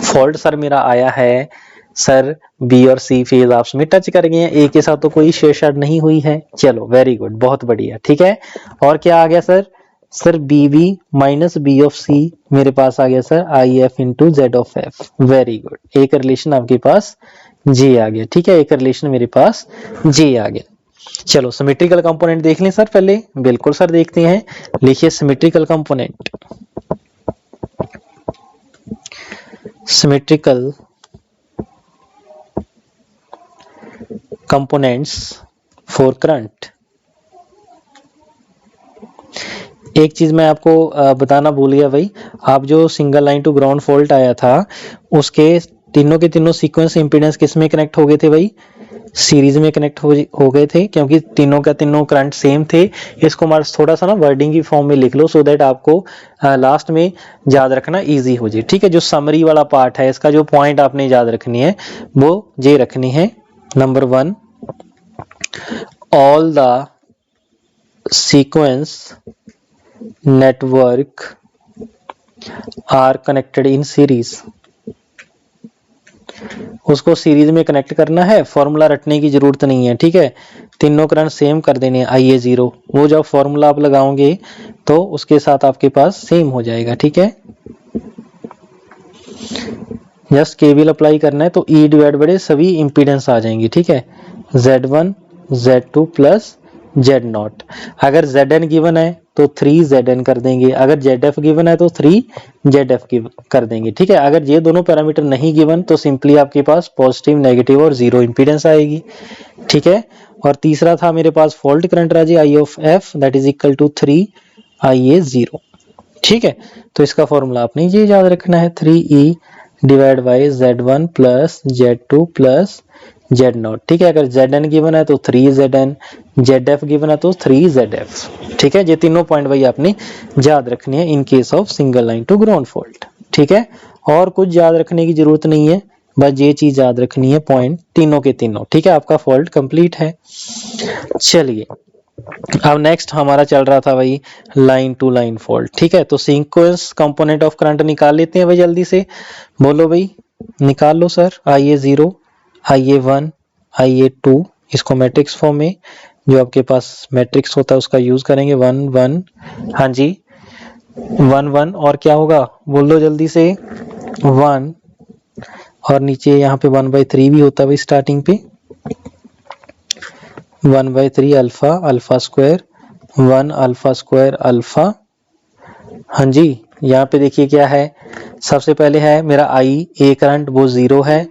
Speaker 1: फॉल्ट सर मेरा आया है सर बी और सी फेज आपस में टच कर गए हैं, ए के साथ तो कोई शेयरशार्ट नहीं हुई है। चलो वेरी गुड, बहुत बढ़िया, ठीक है। और क्या आ गया sir, sir B B minus B of C मेरे पास आ गया sir I F into Z of F, very good, एक रिलेशन आपके पास जे आ गया, ठीक है, एक रिलेशन मेरे पास जे आ गया। चलो सिमेट्रिकल कंपोनेंट देख लें सर पहले, बिल्कुल सर देखते हैं, लिखिए symmetrical component, symmetrical components for current. एक चीज मैं आपको बताना भूल गया भाई, आप जो single line to ground fault आया था उसके तीनों के तीनों सीक्वेंस इंपीडेंस किस में कनेक्ट हो गए थे भाई, सीरीज में कनेक्ट हो गए थे, क्योंकि तीनों का तीनों करंट सेम थे। इसको मैं थोड़ा सा ना वर्डिंग की फॉर्म में लिख लो सो दैट आपको लास्ट में याद रखना इजी हो जाए, ठीक है। जो समरी वाला पार्ट है इसका जो पॉइंट आपने याद रखनी है वो ये रखनी है, number 1 all the sequence network are connected in series, उसको सीरीज में कनेक्ट करना है, फॉर्मूला रटने की जरूरत नहीं है, ठीक है। तीनों करंट सेम कर देने आई ए जीरो, वो जब फॉर्मूला आप लगाओगे तो उसके साथ आपके पास सेम हो जाएगा, ठीक है। जस्ट केवीएल अप्लाई करना है तो ई डिवाइड बाय सभी इंपीडेंस आ जाएंगी, ठीक है। Z1 Z2 प्लस Z0, अगर Zn गिवन है तो 3 Zn कर देंगे, अगर ZF गिवन है तो 3 ZF कर देंगे, ठीक है। अगर ये दोनों पैरामीटर नहीं गिवन तो सिंपली आपके पास पॉजिटिव, नेगेटिव और जीरो इंपीडेंस आएगी, ठीक है। और तीसरा था मेरे पास fault current Raji I of F that is equal to 3 IA0, ठीक है। तो इसका फॉर्मूला आपने ये याद रखना है, 3E divide by Z1 plus Z2 plus Z0, ठीक है। अगर Zn गिवन है तो 3 Zn, ZF गिवन है तो 3 ZF, ठीक है। ये तीनों पॉइंट भाई आपने याद रखनी है in case of single line to ground fault, ठीक है। और कुछ याद रखने की जरूरत नहीं है, बस ये चीज याद रखनी है, पॉइंट तीनों के तीनों, ठीक है। आपका फॉल्ट कंप्लीट है। चलिए अब नेक्स्ट हमारा चल रहा था भाई लाइन टू लाइन फॉल्ट, ठीक है। तो सीक्वेंस कंपोनेंट ऑफ करंट निकाल लेते हैं भाई, जल्दी से बोलो भाई, निकाल लो सर। IA0, IA1, IA2, इसको मैट्रिक्स फॉर्म में जो आपके पास मैट्रिक्स होता है उसका यूज करेंगे, 1 1, हाँ जी 1 1, और क्या होगा बोल दो जल्दी से, 1, और नीचे यहाँ पे 1/3 भी होता है भाई स्टार्टिंग पे, 1/3 alpha, alpha square, 1 alpha square alpha, हाँ जी। यहाँ पे देखिए क्या है, सबसे पहले है मेरा आई ए करंट वो 0 है,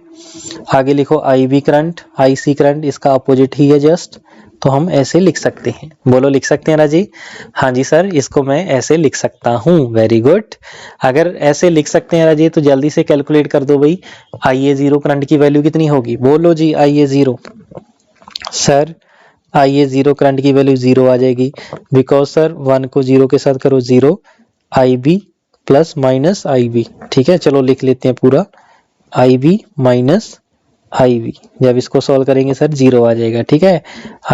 Speaker 1: आगे लिखो आई बी करंट, आई सी करंट इसका अपोजिट ही है जस्ट, तो हम ऐसे लिख सकते हैं। बोलो लिख सकते हैं ना जी? हाँ जी सर, इसको मैं ऐसे लिख सकता हूँ। Very good. अगर ऐसे लिख सकते हैं ना जी तो जल्दी से कैलकुलेट कर दो भाई, IA0 करंट की वैल्यू कितनी होगी? बोलो जी IA0। सर IA0 करंट की वैल्यू 0 आ जाएगी, बिकॉज सर 1 को 0 के साथ करो 0, IB प्लस माइनस IB। ठीक है, चलो लिख लेते हैं पूरा, IB माइनस IB। जब इसको सॉल्व करेंगे सर 0 आ जाएगा। ठीक है,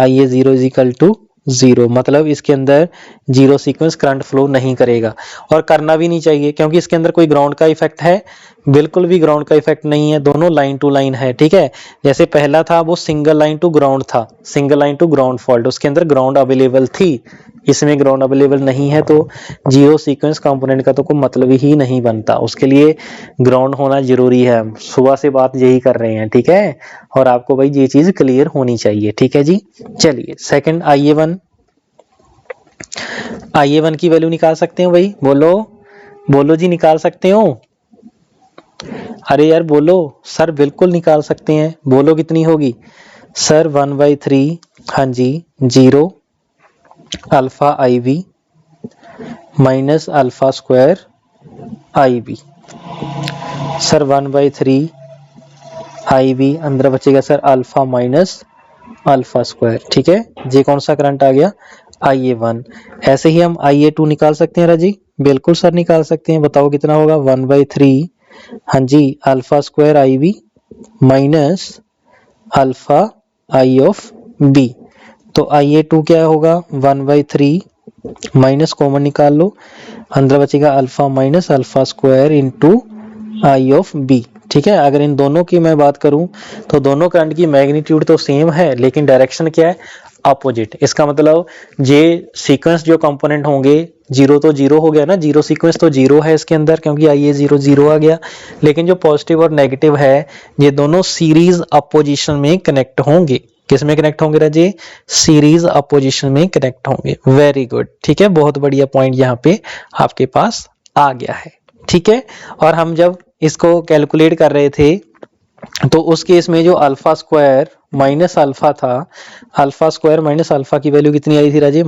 Speaker 1: IA0 इज इक्वल टू 0, मतलब इसके अंदर जीरो सीक्वेंस करंट फ्लो नहीं करेगा, और करना भी नहीं चाहिए क्योंकि इसके अंदर कोई ग्राउंड का इफेक्ट है? बिल्कुल भी ग्राउंड का इफेक्ट नहीं है, दोनों लाइन टू लाइन है। ठीक है, जैसे पहला था वो सिंगल लाइन टू ग्राउंड था, single line to ground fault, उसके अंदर ग्राउंड अवेलेबल थी, इसमें ग्राउंड अवेलेबल नहीं है, तो जीरो सीक्वेंस कंपोनेंट का तो कोई मतलब ही नहीं बनता, उसके लिए ग्राउंड होना जरूरी है। हम सुबह से बात यही कर रहे हैं। ठीक है, और आपको भाई ये चीज क्लियर होनी चाहिए। ठीक है जी, चलिए सेकंड IA1 की वैल्यू निकाल सकते हो भाई? बोलो बोलो जी, निकाल सकते हो? अरे यार बोलो सर, बिल्कुल निकाल सकते हैं। बोलो कितनी होगी? सर 1/3, हाँ जी, 0 alpha IB minus alpha square IB। Sir 1/3 IB, अंदर बचेगा sir alpha minus alpha square. ठीक है, ये कौन सा करंट आ गया? IA1। ऐसे ही हम IA2 निकाल सकते हैं राजी? बिल्कुल सर निकाल सकते हैं। बताओ कितना होगा? 1/3, हाँ जी, alpha square IB minus alpha I of B। तो IA2 क्या होगा? 1/3 माइनस कॉमन निकाल लो, अंदर बचेगा alpha minus alpha square into I of B। ठीक है, अगर इन दोनों की मैं बात करूं तो दोनों करंट की मैग्नीट्यूड तो सेम है, लेकिन डायरेक्शन क्या है? अपोजिट। इसका मतलब जे सीक्वेंस जो कंपोनेंट होंगे, जीरो तो जीरो हो गया ना, जीरो सीक्वेंस तो जीरो है इसके अंदर, क्योंकि IA0 0 आ गया, लेकिन जो पॉजिटिव और नेगेटिव है ये दोनों सीरीज अपोजिशन में कनेक्ट होंगे। किस में कनेक्ट होंगे राजे? सीरीज अपोजिशन में कनेक्ट होंगे। Very good. ठीक है, बहुत बढ़िया पॉइंट यहाँ पे आपके पास आ गया है। ठीक है, और हम जब इसको कैलकुलेट कर रहे थे तो उस केस में जो अल्फा स्क्वायर माइनस अल्फा था, अल्फा स्क्वायर माइनस अल्फा की वैल्यू कितनी आई थी राजे?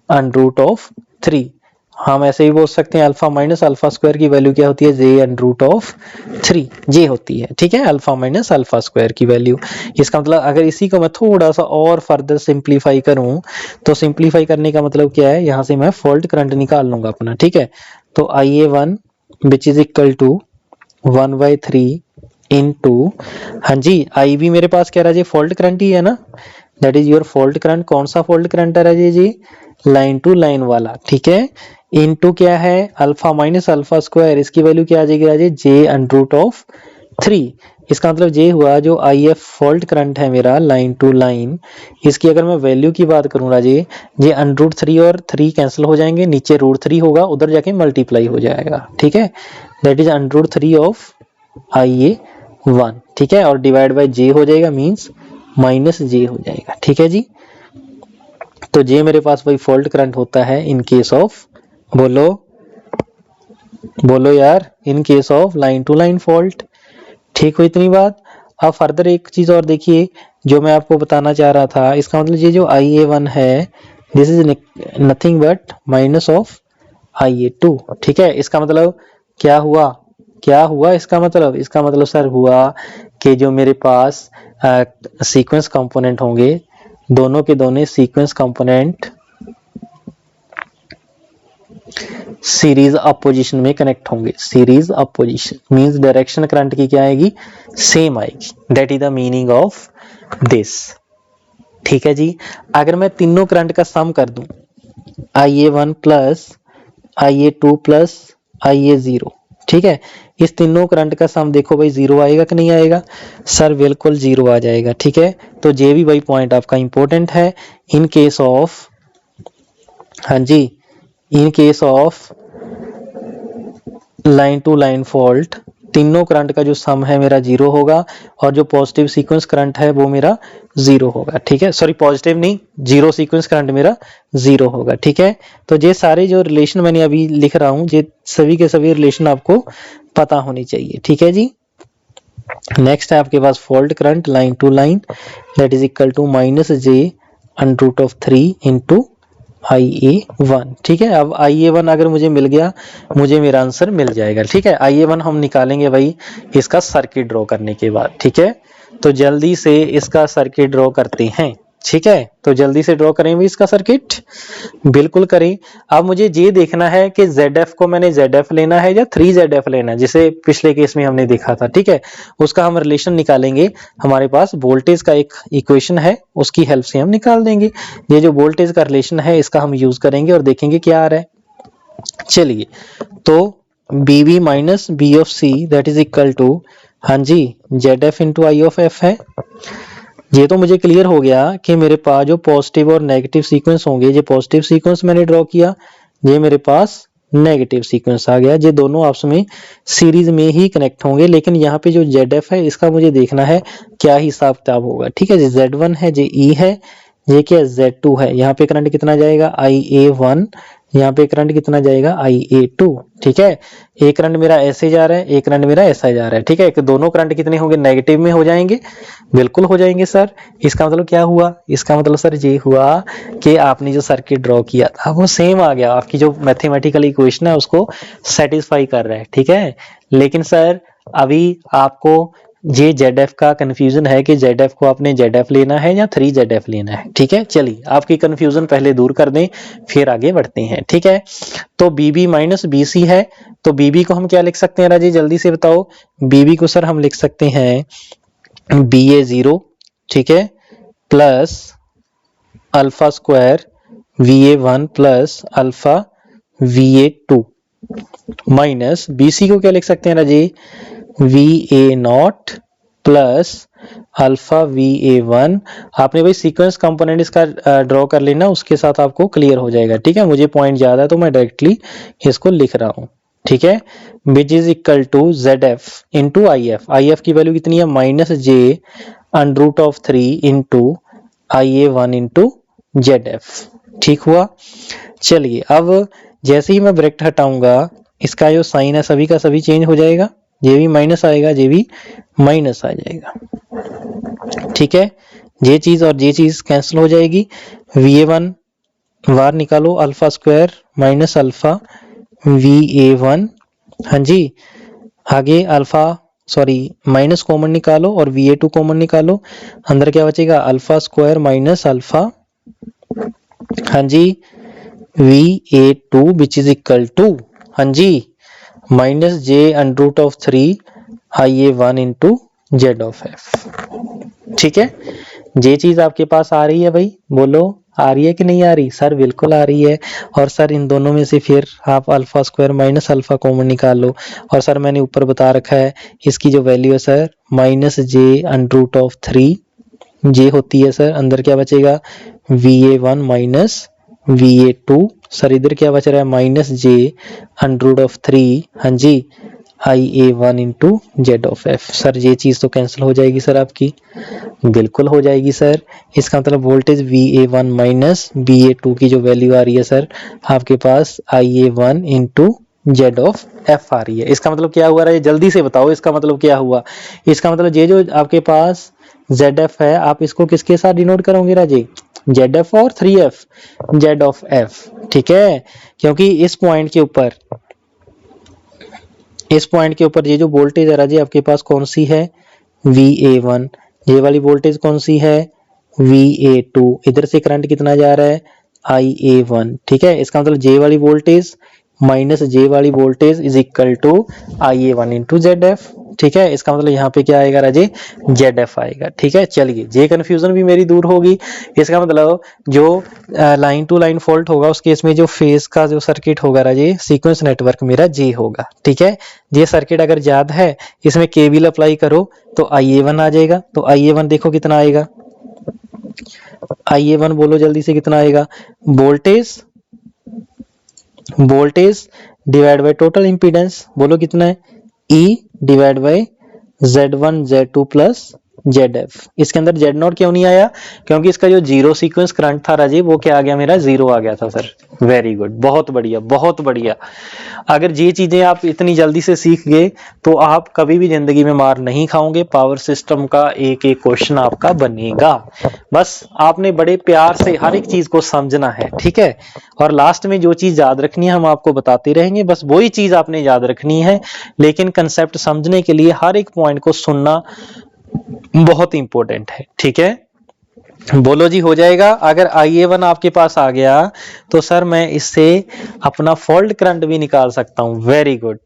Speaker 1: -j√3। हम ऐसे ही बोल सकते हैं अल्फा माइनस अल्फा स्क्वायर की वैल्यू क्या होती है? j√3 जे होती है। ठीक है, अल्फा माइनस अल्फा स्क्वायर की वैल्यू। इसका मतलब अगर इसी को मैं थोड़ा सा और फर्दर सिंप्लीफाई करूं तो सिंप्लीफाई करने का मतलब क्या है? यहां से मैं फॉल्ट करंट निकाल लूंगा अपना। ठीक है, तो IA1 which is equal to 1/3 into, हाँ जी, IB मेरे पास क्या राजे? फॉल्ट करंट ही है ना, that is your fault current. कौन सा फॉल्ट करंट है राजे जी? लाइन टू लाइन वाला। ठीक है, इनटू क्या है? अल्फा माइनस अल्फा स्क्वायर, इसकी वैल्यू क्या आ जाएगी राजे? j√3। इसका मतलब ये हुआ जो IF फॉल्ट करंट है मेरा लाइन टू लाइन, इसकी अगर मैं वैल्यू की बात करूं राजे, ये √3 और 3 कैंसिल हो जाएंगे, नीचे √3 होगा, उधर जाके मल्टीप्लाई हो जाएगा। ठीक है, दैट इज √3 ऑफ IA1। ठीक है, और डिवाइड बाय j हो जाएगा, मींस माइनस j हो जाएगा। ठीक है जी, तो j मेरे पास भाई फॉल्ट करंट होता है इन केस ऑफ, बोलो बोलो यार, in case of line to line fault. ठीक हो इतनी बात? अब फर्दर एक चीज और देखिए जो मैं आपको बताना चाह रहा था। इसका मतलब ये जो IA1 है, this is nothing but minus of IA2। ठीक है, इसका मतलब क्या हुआ? क्या हुआ इसका मतलब? इसका मतलब सर हुआ कि जो मेरे पास सीक्वेंस कंपोनेंट होंगे, दोनों के दोनों सीक्वेंस कंपोनेंट सीरीज अपोजिशन में कनेक्ट होंगे। Series opposition means direction current की क्या आएगी? सेम आएगी। That is the meaning of this. ठीक है जी, अगर मैं तीनों करंट का सम कर दूं, IA1 plus IA2 plus IA0, ठीक है, इस तीनों करंट का सम देखो भाई, जीरो आएगा कि नहीं आएगा? सर बिल्कुल जीरो आ जाएगा। ठीक है, तो ये भी भाई पॉइंट आपका इंपॉर्टेंट है। इन केस ऑफ, हाँ जी, in case of line to line fault, तीनों करंट का जो सम है मेरा जीरो होगा, और जो पॉजिटिव सीक्वेंस करंट है वो मेरा जीरो होगा। ठीक है, सॉरी पॉजिटिव नहीं, जीरो सीक्वेंस करंट मेरा जीरो होगा। ठीक है, तो ये सारे जो रिलेशन मैंने अभी लिख रहा हूं, ये सभी के सभी रिलेशन आपको पता होनी चाहिए। ठीक है जी, नेक्स्ट है आपके पास fault current line to line, that is equal to -j√3 into IA1। ठीक है, अब IA1 अगर मुझे मिल गया, मुझे मेरा आंसर मिल जाएगा। ठीक है, IA1 हम निकालेंगे भाई इसका सर्किट ड्रॉ करने के बाद। ठीक है, तो जल्दी से इसका सर्किट ड्रॉ करते हैं। ठीक है, तो जल्दी से ड्रॉ करें भी इसका सर्किट, बिल्कुल करें। अब मुझे ये देखना है कि ZF को मैंने ZF लेना है या 3ZF लेना है, जिसे पिछले केस में हमने देखा था। ठीक है, उसका हम रिलेशन निकालेंगे। हमारे पास वोल्टेज का एक इक्वेशन है, उसकी हेल्प से हम निकाल देंगे। ये जो वोल्टेज का रिलेशन है इसका हम यूज करेंगे और देखेंगे क्या आ रहा है। चलिए, तो BB minus B of C that is equal to, हाँ जी, ZF into I of F है। ये तो मुझे क्लियर हो गया कि मेरे पास जो पॉजिटिव और नेगेटिव सीक्वेंस होंगे, ये पॉजिटिव सीक्वेंस मैंने ड्रॉ किया, ये मेरे पास नेगेटिव सीक्वेंस आ गया। ये दोनों आपस में सीरीज में ही कनेक्ट होंगे, लेकिन यहाँ पे जो ZF है इसका मुझे देखना है क्या हिसाब किताब होगा। ठीक है, Z1 है, ये E है, ये क्या Z2 है। यहाँ पे करंट कितना जाएगा, IA1, यहाँ पे करंट कितना जाएगा, IA2। ठीक है, एक करंट मेरा ऐसे जा रहा है, एक करंट मेरा ऐसा जा रहा है। ठीक है, कि दोनों करंट कितने होंगे, नेगेटिव में हो जाएंगे, बिल्कुल हो जाएंगे सर। इसका मतलब क्या हुआ, इसका मतलब सर ये हुआ कि आपने जो सर्किट ड्रॉ किया था वो सेम आ गया, आपकी जो मैथमेटिकल इक्वेशन है उसको सेटिस्फाई कर रहा है। ठीक है, लेकिन सर अभी आपको ये ZF का कंफ्यूजन है कि ZF को आपने ZF लेना है या 3ZF लेना है। ठीक है, चलिए आपकी कंफ्यूजन पहले दूर कर दें, फिर आगे बढ़ते हैं। ठीक है, तो BB माइनस BC है, तो BB को हम क्या लिख सकते हैं राजी, जल्दी से बताओ। BB को सर हम लिख सकते हैं BA0, ठीक है, plus alpha square VA1 plus alpha VA2 minus BC को क्या लिख सकते हैं राजी, VA0 प्लस अल्फा VA1। आपने भाई सीक्वेंस कंपोनेंट इसका ड्रॉ कर लेना, उसके साथ आपको क्लियर हो जाएगा। ठीक है, मुझे पॉइंट ज्यादा है तो मैं डायरेक्टली इसको लिख रहा हूं। ठीक है, which is equal to ZF into IF। IF की वैल्यू कितनी है, -j√3 into IA1 into ZF। ठीक हुआ। चलिए, अब जैसे ही मैं ब्रैकेट हटाऊंगा, इसका जो साइन है सभी का सभी चेंज हो जाएगा, ये भी माइनस आएगा, ये भी माइनस आ जाएगा। ठीक है, ये चीज और ये चीज कैंसिल हो जाएगी। VA1 बाहर निकालो, alpha square minus alpha VA1, हाँ जी, आगे अल्फा सॉरी माइनस कॉमन निकालो और VA2 कॉमन निकालो, अंदर क्या बचेगा, अल्फा स्क्वायर माइनस अल्फा, हाँ जी, VA2 which is equal to, हाँ जी, -j√3 IA1 into Z of F। ठीक है, ये चीज आपके पास आ रही है भाई, बोलो आ रही है कि नहीं आ रही, सर बिल्कुल आ रही है। और सर इन दोनों में से फिर आप alpha square minus alpha common निकाल लो, और सर मैंने ऊपर बता रखा है इसकी जो वैल्यू है सर -j√3 जे होती है सर, अंदर क्या बचेगा, VA1 माइनस VA2, सर इधर क्या बच रहा है, -j√3, हाँ जी, IA1 into Z of F। Sir ये चीज तो कैंसिल हो जाएगी सर आपकी, बिल्कुल हो जाएगी सर। इसका मतलब वोल्टेज VA1 माइनस VA2 की जो वैल्यू आ रही है सर आपके पास IA1 into Z of F आ रही है। इसका मतलब क्या हुआ है, जल्दी से बताओ इसका मतलब क्या हुआ। इसका मतलब ये जो आपके पास ZF है, आप इसको किसके साथ डिनोट करोगे राजे, ZF और 3F, Z ऑफ F। ठीक है, क्योंकि इस पॉइंट के ऊपर ये जो वोल्टेज है राजे आपके पास कौन सी है, VA1, ये वाली वोल्टेज कौन सी है, VA2, इधर से करंट कितना जा रहा है, IA1। ठीक है, इसका मतलब J वाली वोल्टेज माइनस J वाली voltage is equal to IA1 into ZF। ठीक है, इसका मतलब यहाँ पे क्या आएगा राजे, ZF आएगा। ठीक है, चलिए ये कंफ्यूजन भी मेरी दूर होगी। इसका मतलब जो लाइन टू लाइन फॉल्ट होगा उस केस में जो फेज का जो सर्किट होगा राजे, सीक्वेंस नेटवर्क मेरा J होगा। ठीक है, ये सर्किट अगर याद है, इसमें KVL अप्लाई करो तो IA1 आ जाएगा। तो IA1 देखो कितना आएगा, IA1 बोलो जल्दी से कितना आएगा, voltage divide by total impedance, बोलो कितना है, E divide by Z1 Z2 plus ZF। इसके अंदर Z0 क्यों नहीं आया? क्योंकि इसका जो जीरो सीक्वेंस करंट था राजीव वो क्या आ गया मेरा? जीरो आ गया था सर। वेरी गुड, बहुत बढ़िया बहुत बढ़िया। अगर ये चीजें आप इतनी जल्दी से सीख गए तो आप कभी भी जिंदगी में मार नहीं खाओगे। पावर सिस्टम का एक एक क्वेश्चन आपका बनेगा। बस आपने बड़े प्यार से हर एक चीज को समझना है, ठीक है। और लास्ट में जो चीज याद रखनी है हम आपको बताते रहेंगे, बस वही चीज आपने याद रखनी है। लेकिन कंसेप्ट समझने के लिए हर एक पॉइंट को सुनना बहुत इंपॉर्टेंट है, ठीक है। बोलो जी, हो जाएगा? अगर IA1 आपके पास आ गया तो सर मैं इससे अपना फॉल्ट करंट भी निकाल सकता हूं। वेरी गुड,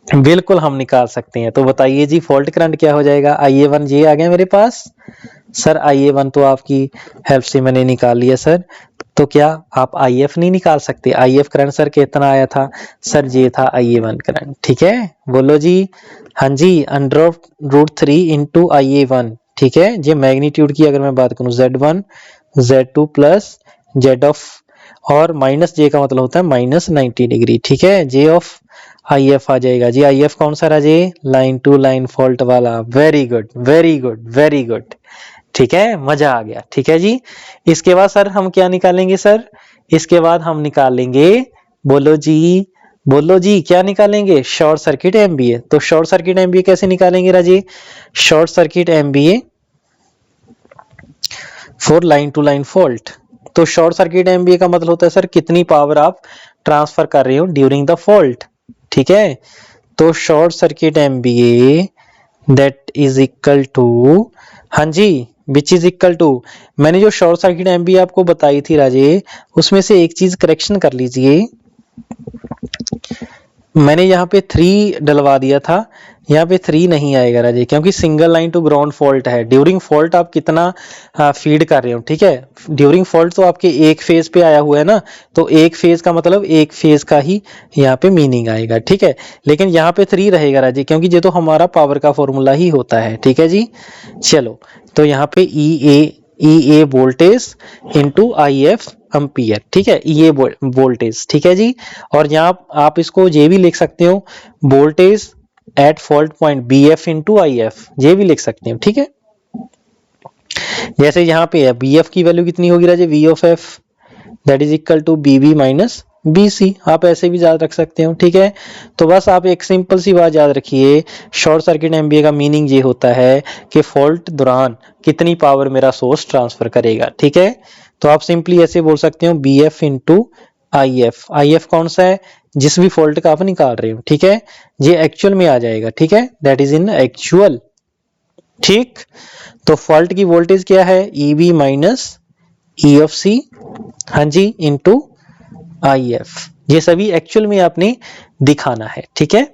Speaker 1: बिल्कुल हम निकाल सकते हैं। तो बताइए जी फॉल्ट करंट क्या हो जाएगा? IA1 जी आ गया मेरे पास। सर IA1 तो आपकी हेल्प से मैंने निकाल लिया सर। तो क्या आप IF नहीं निकाल सकते? IF करंट सर कितना आया था? सर ये था IA1 करंट, ठीक है। बोलो जी। हाँ जी, √3 इंटू IA1, ठीक है। ये मैग्नीट्यूड की अगर मैं बात करूं Z1 Z2 plus Z of, और माइनस J का मतलब होता है -90 डिग्री, ठीक है। J ऑफ IF आ जाएगा जी। IF कौन सा रहा जी? लाइन टू लाइन फॉल्ट वाला। Very good very good very good, ठीक है, मजा आ गया, ठीक है जी। इसके बाद सर हम क्या निकालेंगे सर? इसके बाद हम निकालेंगे, बोलो जी बोलो जी, क्या निकालेंगे? Short circuit MVA। तो शॉर्ट सर्किट MVA कैसे निकालेंगे Raji? Short circuit MVA for line to line fault. तो शॉर्ट सर्किट MVA का मतलब होता है सर कितनी पावर आप ट्रांसफर कर रहे हो ड्यूरिंग द फॉल्ट, ठीक है। तो short circuit MVA that is equal to, हाँ जी, विच इज इक्वल टू, मैंने जो शॉर्ट सर्किट MVA आपको बताई थी राजे, उसमें से एक चीज करेक्शन कर लीजिए। मैंने यहाँ पे 3 डलवा दिया था, यहाँ पे 3 नहीं आएगा राजे, क्योंकि single line to ground fault है। ड्यूरिंग फॉल्ट आप कितना फीड कर रहे हो, ठीक है। ड्यूरिंग फॉल्ट तो आपके एक फेज पे आया हुआ है ना, तो एक फेज का मतलब एक फेज का ही यहाँ पे मीनिंग आएगा, ठीक है। लेकिन यहाँ पे 3 रहेगा राजे, क्योंकि ये तो हमारा पावर का फॉर्मूला ही होता है, ठीक है जी। चलो, तो यहाँ पे EA voltage into IF ampere, ठीक है, ये वोल्टेज, ठीक है जी। और यहाँ आप इसको ये भी लिख सकते हो, voltage at fault point BF into IF, ये भी लिख सकते हो, ठीक है। जैसे यहाँ पे है BF की वैल्यू कितनी होगी Raje? V of F that is equal to BB minus BC, आप ऐसे भी याद रख सकते हो, ठीक है। तो बस आप एक सिंपल सी बात याद रखिए, शॉर्ट सर्किट MVA का मीनिंग ये होता है कि फॉल्ट दौरान कितनी पावर मेरा सोर्स ट्रांसफर करेगा, ठीक है। तो आप सिंपली ऐसे बोल सकते हो BF इंटू IF। IF कौन सा है? जिस भी फॉल्ट का आप निकाल रहे हो, ठीक है। ये एक्चुअल में आ जाएगा, ठीक है, दैट इज इन एक्चुअल, ठीक। तो फॉल्ट की वोल्टेज क्या है? EB minus E of C, हाँ जी, इंटू IF। ये सभी एक्चुअल में आपने दिखाना है, ठीक है।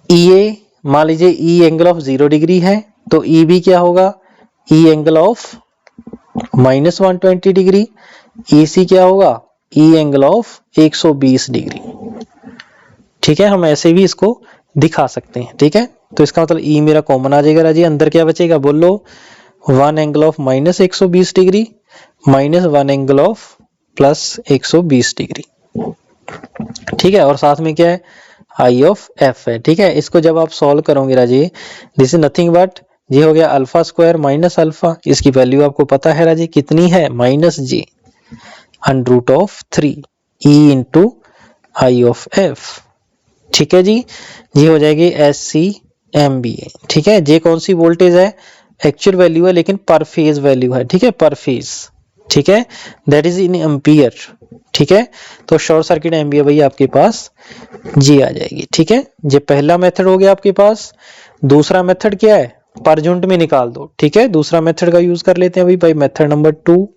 Speaker 1: EA मान लीजिए E एंगल ऑफ 0 डिग्री है, तो EB क्या होगा? E angle of -120 degree. EC क्या होगा? E एंगल ऑफ 120 डिग्री, ठीक है। हम ऐसे भी इसको दिखा सकते हैं, ठीक है। तो इसका मतलब E मेरा कॉमन आ जाएगा राजी, अंदर क्या बचेगा बोलो? 1 angle of -120 degree minus 1 angle of +120 degree, ठीक है। और साथ में क्या है? I ऑफ F है, ठीक है। इसको जब आप सॉल्व करोगे राजी, दिस इज नथिंग बट, ये हो गया अल्फा स्क्वायर माइनस अल्फा, इसकी वैल्यू आपको पता है राजी कितनी है? -J √3 E into I of F, ठीक है जी। ये हो जाएगी SCMVA, ठीक है। ये कौन सी वोल्टेज है? एक्चुअल वैल्यू है लेकिन पर फेज वैल्यू है, ठीक है, पर फेज, ठीक है, दैट इज इन एम्पियर, ठीक है। तो शॉर्ट सर्किट MVA भाई आपके पास जी आ जाएगी, ठीक है। ये पहला मेथड हो गया आपके पास। दूसरा मेथड क्या है? पर यूनिट में निकाल दो, ठीक है। दूसरा मेथड का यूज कर लेते हैं भाई method number 2।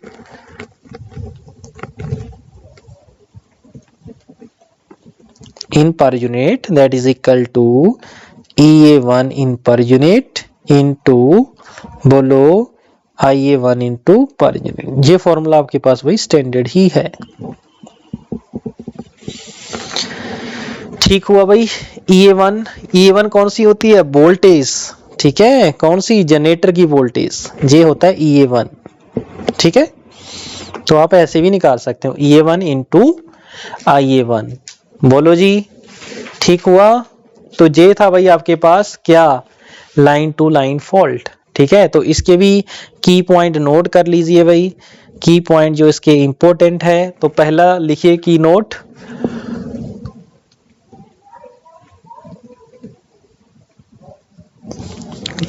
Speaker 1: in per unit that is equal to EA1 in per unit into बोलो IA1 into per unit। ये फॉर्मूला आपके पास भाई स्टैंडर्ड ही है, ठीक हुआ भाई। EA1 कौन सी होती है? वोल्टेज, ठीक है। कौन सी? जनरेटर की वोल्टेज, ये होता है EA1, ठीक है। तो आप ऐसे भी निकाल सकते हो EA1 इंटू IA1, बोलो जी, ठीक हुआ। तो ये था भाई आपके पास क्या, लाइन टू लाइन फॉल्ट। ठीक है, तो इसके भी की पॉइंट नोट कर लीजिए भाई, की पॉइंट जो इसके इंपॉर्टेंट है। तो पहला लिखिए की नोट,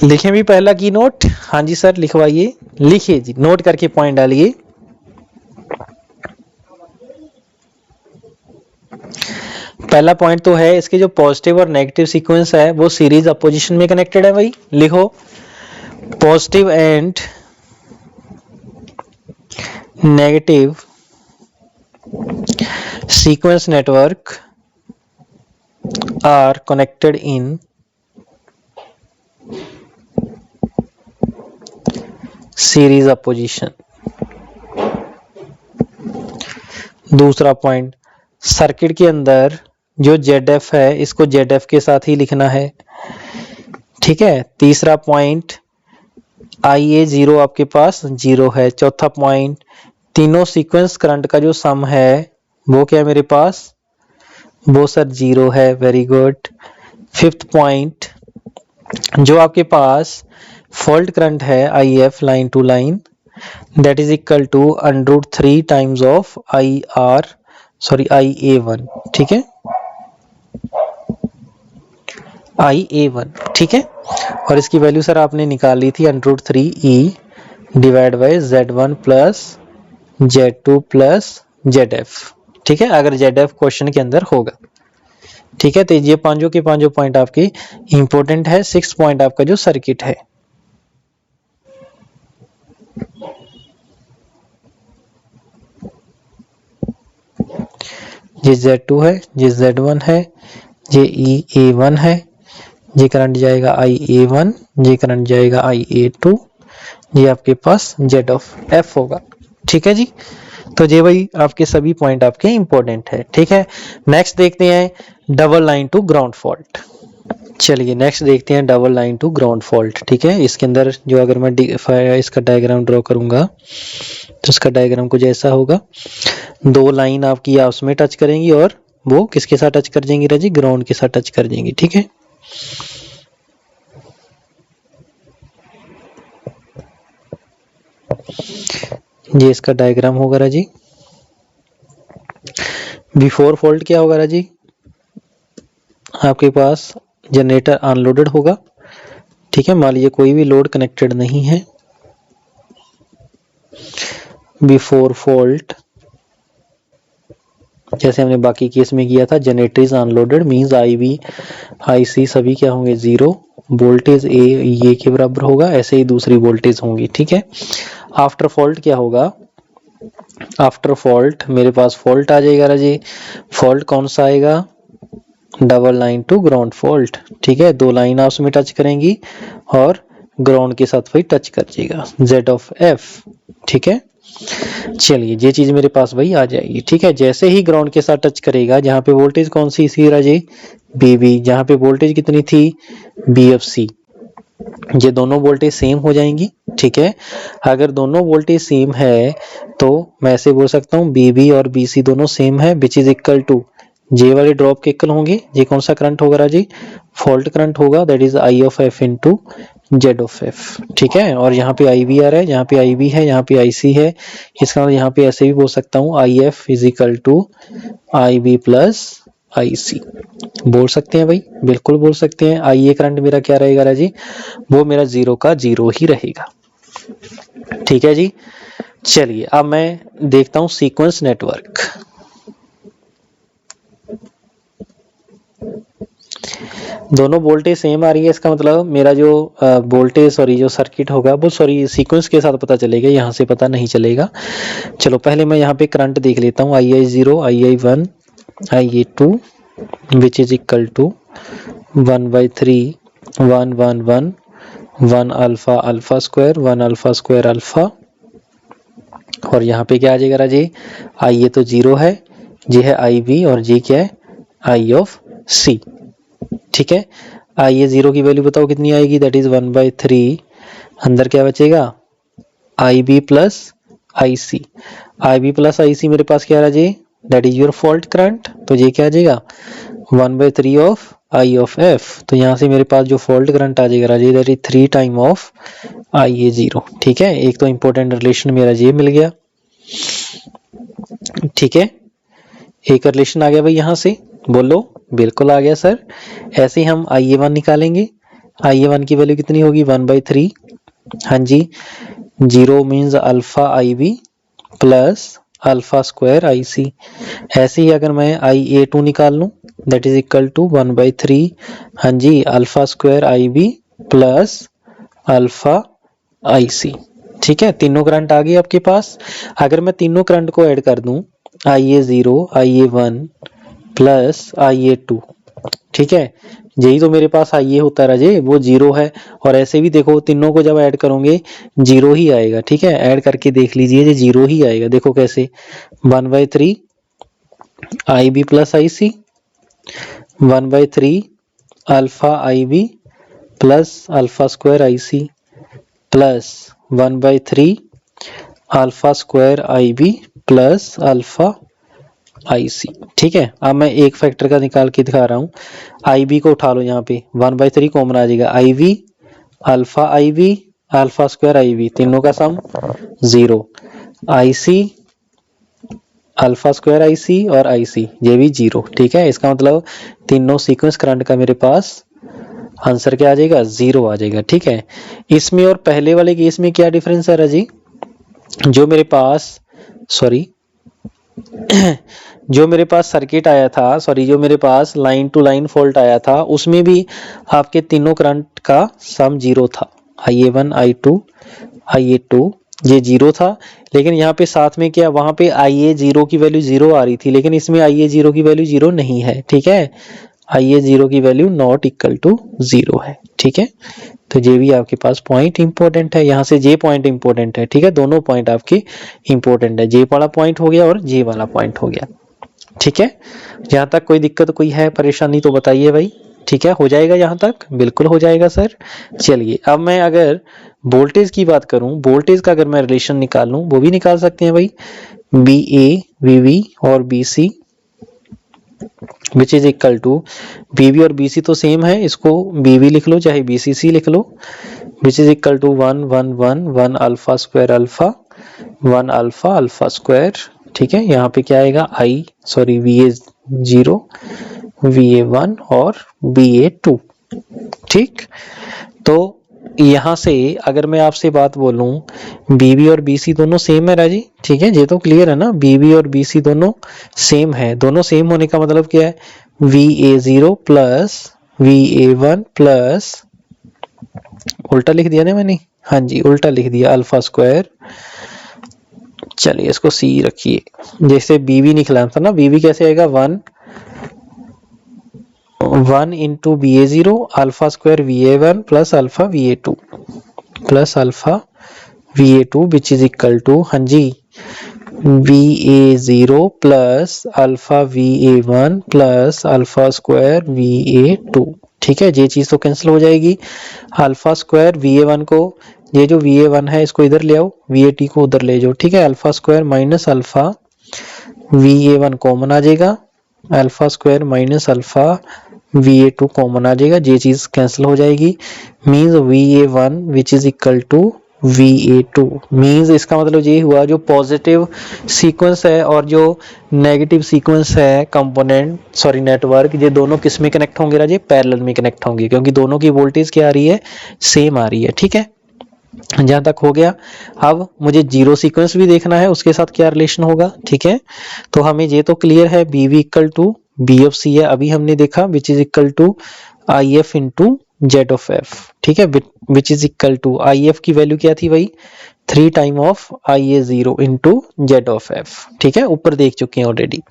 Speaker 1: लिखें भी पहला की नोट। हाँ जी सर लिखवाइए, लिखिए जी, नोट करके पॉइंट डालिए। पहला पॉइंट तो है इसके जो पॉजिटिव और नेगेटिव सीक्वेंस है वो सीरीज अपोजिशन में कनेक्टेड है भाई। लिखो positive and negative sequence network are connected in series opposition. दूसरा पॉइंट, सर्किट के अंदर जो ZF है इसको ZF के साथ ही लिखना है। ठीक है, तीसरा पॉइंट IA0 आपके पास 0 है। चौथा पॉइंट, तीनों सीक्वेंस करंट का जो सम है वो क्या है मेरे पास, वो सर 0 है। Very good. फिफ्थ पॉइंट, जो आपके पास फॉल्ट करंट है IF line to line, that is equal to √3 times of IA1। ठीक है, IA1। ठीक है, और इसकी वैल्यू सर आपने निकाल ली थी √3E divide by Z1 plus Z2 plus ZF। ठीक है, अगर ZF क्वेश्चन के अंदर होगा। ठीक है, तो ये पांचों के पांचों पॉइंट आपके इंपॉर्टेंट है। 6 पॉइंट आपका जो सर्किट है। ये Z2 है, ये Z1 है, ये EA1 है, ये करंट जाएगा IA1, ये करंट जाएगा IA2, ये आपके पास Z ऑफ F होगा। ठीक है जी, तो ये भाई आपके सभी पॉइंट आपके इंपॉर्टेंट है। ठीक है, नेक्स्ट देखते हैं double line to ground fault. चलिए नेक्स्ट देखते हैं double line to ground fault. ठीक है, इसके अंदर जो अगर मैं इसका डायग्राम ड्रॉ करूंगा तो इसका डायग्राम कुछ ऐसा होगा। दो लाइन आपकी आपस में टच करेंगी और वो किसके साथ टच कर जाएंगी राजी, ग्राउंड के साथ टच कर जाएंगी। ठीक है, ये इसका डायग्राम होगा राजी। बिफोर फॉल्ट क्या होगा राजी, आपके पास जनरेटर अनलोडेड होगा। ठीक है, मान लीजिए कोई भी लोड कनेक्टेड नहीं है। बिफोर फॉल्ट जैसे हमने बाकी केस में किया था, generator is unloaded means IB IC सभी क्या होंगे 0, वोल्टेज ए के बराबर होगा, ऐसे ही दूसरी वोल्टेज होंगी। ठीक है, आफ्टर फॉल्ट क्या होगा, आफ्टर फॉल्ट मेरे पास फॉल्ट आ जाएगा राजी। फॉल्ट कौन सा आएगा, double line to ground fault. ठीक है, दो लाइन आपस में टच करेंगी और ग्राउंड के साथ वही टच कर जाएगा, Z ऑफ F। ठीक है, चलिए ये चीज मेरे पास वही आ जाएगी। ठीक है, जैसे ही ग्राउंड के साथ टच करेगा, जहां पे वोल्टेज कौन सी थी राजी, BB, जहां पे वोल्टेज कितनी थी BFC, ये दोनों वोल्टेज सेम हो जाएंगी। ठीक है, अगर दोनों वोल्टेज सेम है तो मैं ऐसे बोल सकता हूँ BB और BC दोनों सेम है, विच इज इक्वल टू जे वाले ड्रॉप के इक्वल होंगे। ये कौन सा करंट होगा राजी, फॉल्ट करंट होगा, that is I of F into Z of F। ठीक है, और यहाँ पे IB आ रहा है, यहाँ पे IB है, यहाँ पे IC है। इसका मतलब यहाँ पे ऐसे भी बोल सकता हूँ IF is equal to IB plus IC। बोल सकते हैं भाई, बिल्कुल बोल सकते हैं। IA करंट मेरा क्या रहेगा राजी, वो मेरा 0 का 0 ही रहेगा। ठीक है जी, चलिए अब मैं देखता हूं सीक्वेंस नेटवर्क। दोनों वोल्टेज सेम आ रही है, इसका मतलब मेरा जो वोल्टेज जो सर्किट होगा वो सीक्वेंस के साथ पता चलेगा, यहाँ से पता नहीं चलेगा। चलो पहले मैं यहाँ पे करंट देख लेता हूँ, II0, II1, IA2 which is equal to 1/3 1 1 1 1 alpha alpha square 1 alpha square alpha. और यहाँ पे क्या आ जाएगा राजी, IA तो 0 है, ये है IB और ये क्या है I ऑफ C। ठीक है, IA0 की वैल्यू बताओ कितनी आएगी, दैट इज 1/3, अंदर क्या बचेगा IB plus IC। IB plus IC मेरे पास क्या आ जी, that is your fault current, तो ये क्या आ जाएगा 1/3 ऑफ आई ऑफ एफ। तो यहाँ से मेरे पास जो फॉल्ट करंट आ जाएगा Raje that is 3 time of I A zero. ठीक है, एक तो इंपॉर्टेंट रिलेशन मेरा ये मिल गया। ठीक है, एक रिलेशन आ गया भाई यहाँ से, बोलो बिल्कुल आ गया सर। ऐसे ही हम आई ए वन निकालेंगे। आई ए वन की वैल्यू कितनी होगी 1/3। हाँ जी, जीरो मीन्स अल्फा आई बी प्लस अल्फा स्क्वायर आई सी। ऐसे ही अगर मैं आई ए टू निकाल लूँ दैट इज इक्वल टू 1/3 हाँ जी अल्फा स्क्वायर आई बी प्लस अल्फा आई सी। ठीक है, तीनों करंट आ गए आपके पास। अगर मैं तीनों करंट को ऐड कर दूं I A zero I A one plus I A two, ठीक है, यही तो मेरे पास आई ए होता है राजे, वो जीरो है। और ऐसे भी देखो तीनों को जब ऐड करोगे जीरो ही आएगा। ठीक है, ऐड करके देख लीजिए ये जीरो ही आएगा। देखो कैसे 1/3 आई बी प्लस आई सी 1/3 अल्फा आई बी प्लस अल्फा स्क्वायर आई सी प्लस 1/3 अल्फा स्क्वायर आई बी प्लस अल्फा आई सी। ठीक है, अब मैं एक फैक्टर का निकाल के दिखा रहा हूँ। आई बी को उठा लो, यहाँ पे 1/3 कॉमन आ जाएगा। आई be alpha I be alpha square I B तीनों का सम 0। आई सी अल्फा स्क्वायर आई सी और आई सी ये भी 0। ठीक है, इसका मतलब तीनों सीक्वेंस करंट का मेरे पास आंसर क्या आ जाएगा 0 आ जाएगा। ठीक है, इसमें और पहले वाले केस में क्या डिफरेंस है राजी, जो मेरे पास जो मेरे पास सर्किट आया था, जो मेरे पास लाइन टू लाइन फॉल्ट आया था, उसमें भी आपके तीनों करंट का सम 0 था। I A one I two I A two ये 0 था। लेकिन यहाँ पे साथ में क्या, वहां पे आई ए जीरो की वैल्यू 0 आ रही थी, लेकिन इसमें आई ए जीरो की वैल्यू 0 नहीं है। ठीक है, आई ए जीरो की वैल्यू नॉट इक्वल टू 0 है। ठीक है, तो ये भी आपके पास पॉइंट इंपॉर्टेंट है, यहाँ से जे पॉइंट इंपॉर्टेंट है। ठीक है, दोनों पॉइंट आपके इंपॉर्टेंट है, जे वाला पॉइंट हो गया और जे वाला पॉइंट हो गया। ठीक है, यहाँ तक कोई दिक्कत कोई है परेशानी तो बताइए भाई। ठीक है, हो जाएगा यहाँ तक, बिल्कुल हो जाएगा सर। चलिए अब मैं अगर वोल्टेज की बात करूं, वोल्टेज का अगर मैं रिलेशन निकालूं वो भी निकाल सकते हैं भाई। बी ए वी वी और B C which is equal to, B V और बी सी तो सेम है, इसको बी वी लिख लो चाहे बी सी सी लिख लो। Which is equal to 1 1 1 1 alpha square alpha 1 alpha alpha square. ठीक है, यहाँ पे क्या आएगा V A zero V A one और बी ए टू। ठीक, तो यहाँ से अगर मैं आपसे बात बोलूं बीबी और बीसी दोनों सेम है राजी। ठीक है, ये तो क्लियर है ना, बीबी और बीसी दोनों सेम है। दोनों सेम होने का मतलब क्या है, we A zero plus we A one plus, उल्टा लिख दिया ना मैंने, हाँ जी उल्टा लिख दिया, अल्फा स्क्वायर। चलिए इसको सी रखिए, जैसे बीबी निकला था ना, बीबी कैसे आएगा 1 into B A zero alpha square V A one plus alpha V A two plus alpha V A two which is equal to, हाँ जी V A zero plus alpha V A one plus alpha square V A two. ठीक है, ये चीज तो cancel हो जाएगी। Alpha square V A one को, ये जो वी ए वन है इसको इधर ले आओ, वी ए टी को उधर ले जाओ। ठीक है, alpha square minus alpha V A one common आ जाएगा, alpha square minus alpha V A two common आ जाएगा, ये चीज कैंसिल हो जाएगी। Means V A one which is equal to V A two. Means इसका मतलब ये हुआ जो पॉजिटिव सीक्वेंस है और जो नेगेटिव सीक्वेंस है कंपोनेंट नेटवर्क, ये दोनों किस में कनेक्ट होंगे राजे, पैरेलल में कनेक्ट होंगे, क्योंकि दोनों की वोल्टेज क्या आ रही है, सेम आ रही है। ठीक है, जहां तक हो गया। अब मुझे जीरो सीक्वेंस भी देखना है, उसके साथ क्या रिलेशन होगा। ठीक है, तो हमें ये तो क्लियर है, B V equal to B of C है, अभी हमने देखा, which is equal to I F into Z of F. ठीक है, which is equal to I F की वैल्यू क्या थी भाई, 3 time of I A zero into Z of F. ठीक है, ऊपर देख चुके हैं ऑलरेडी।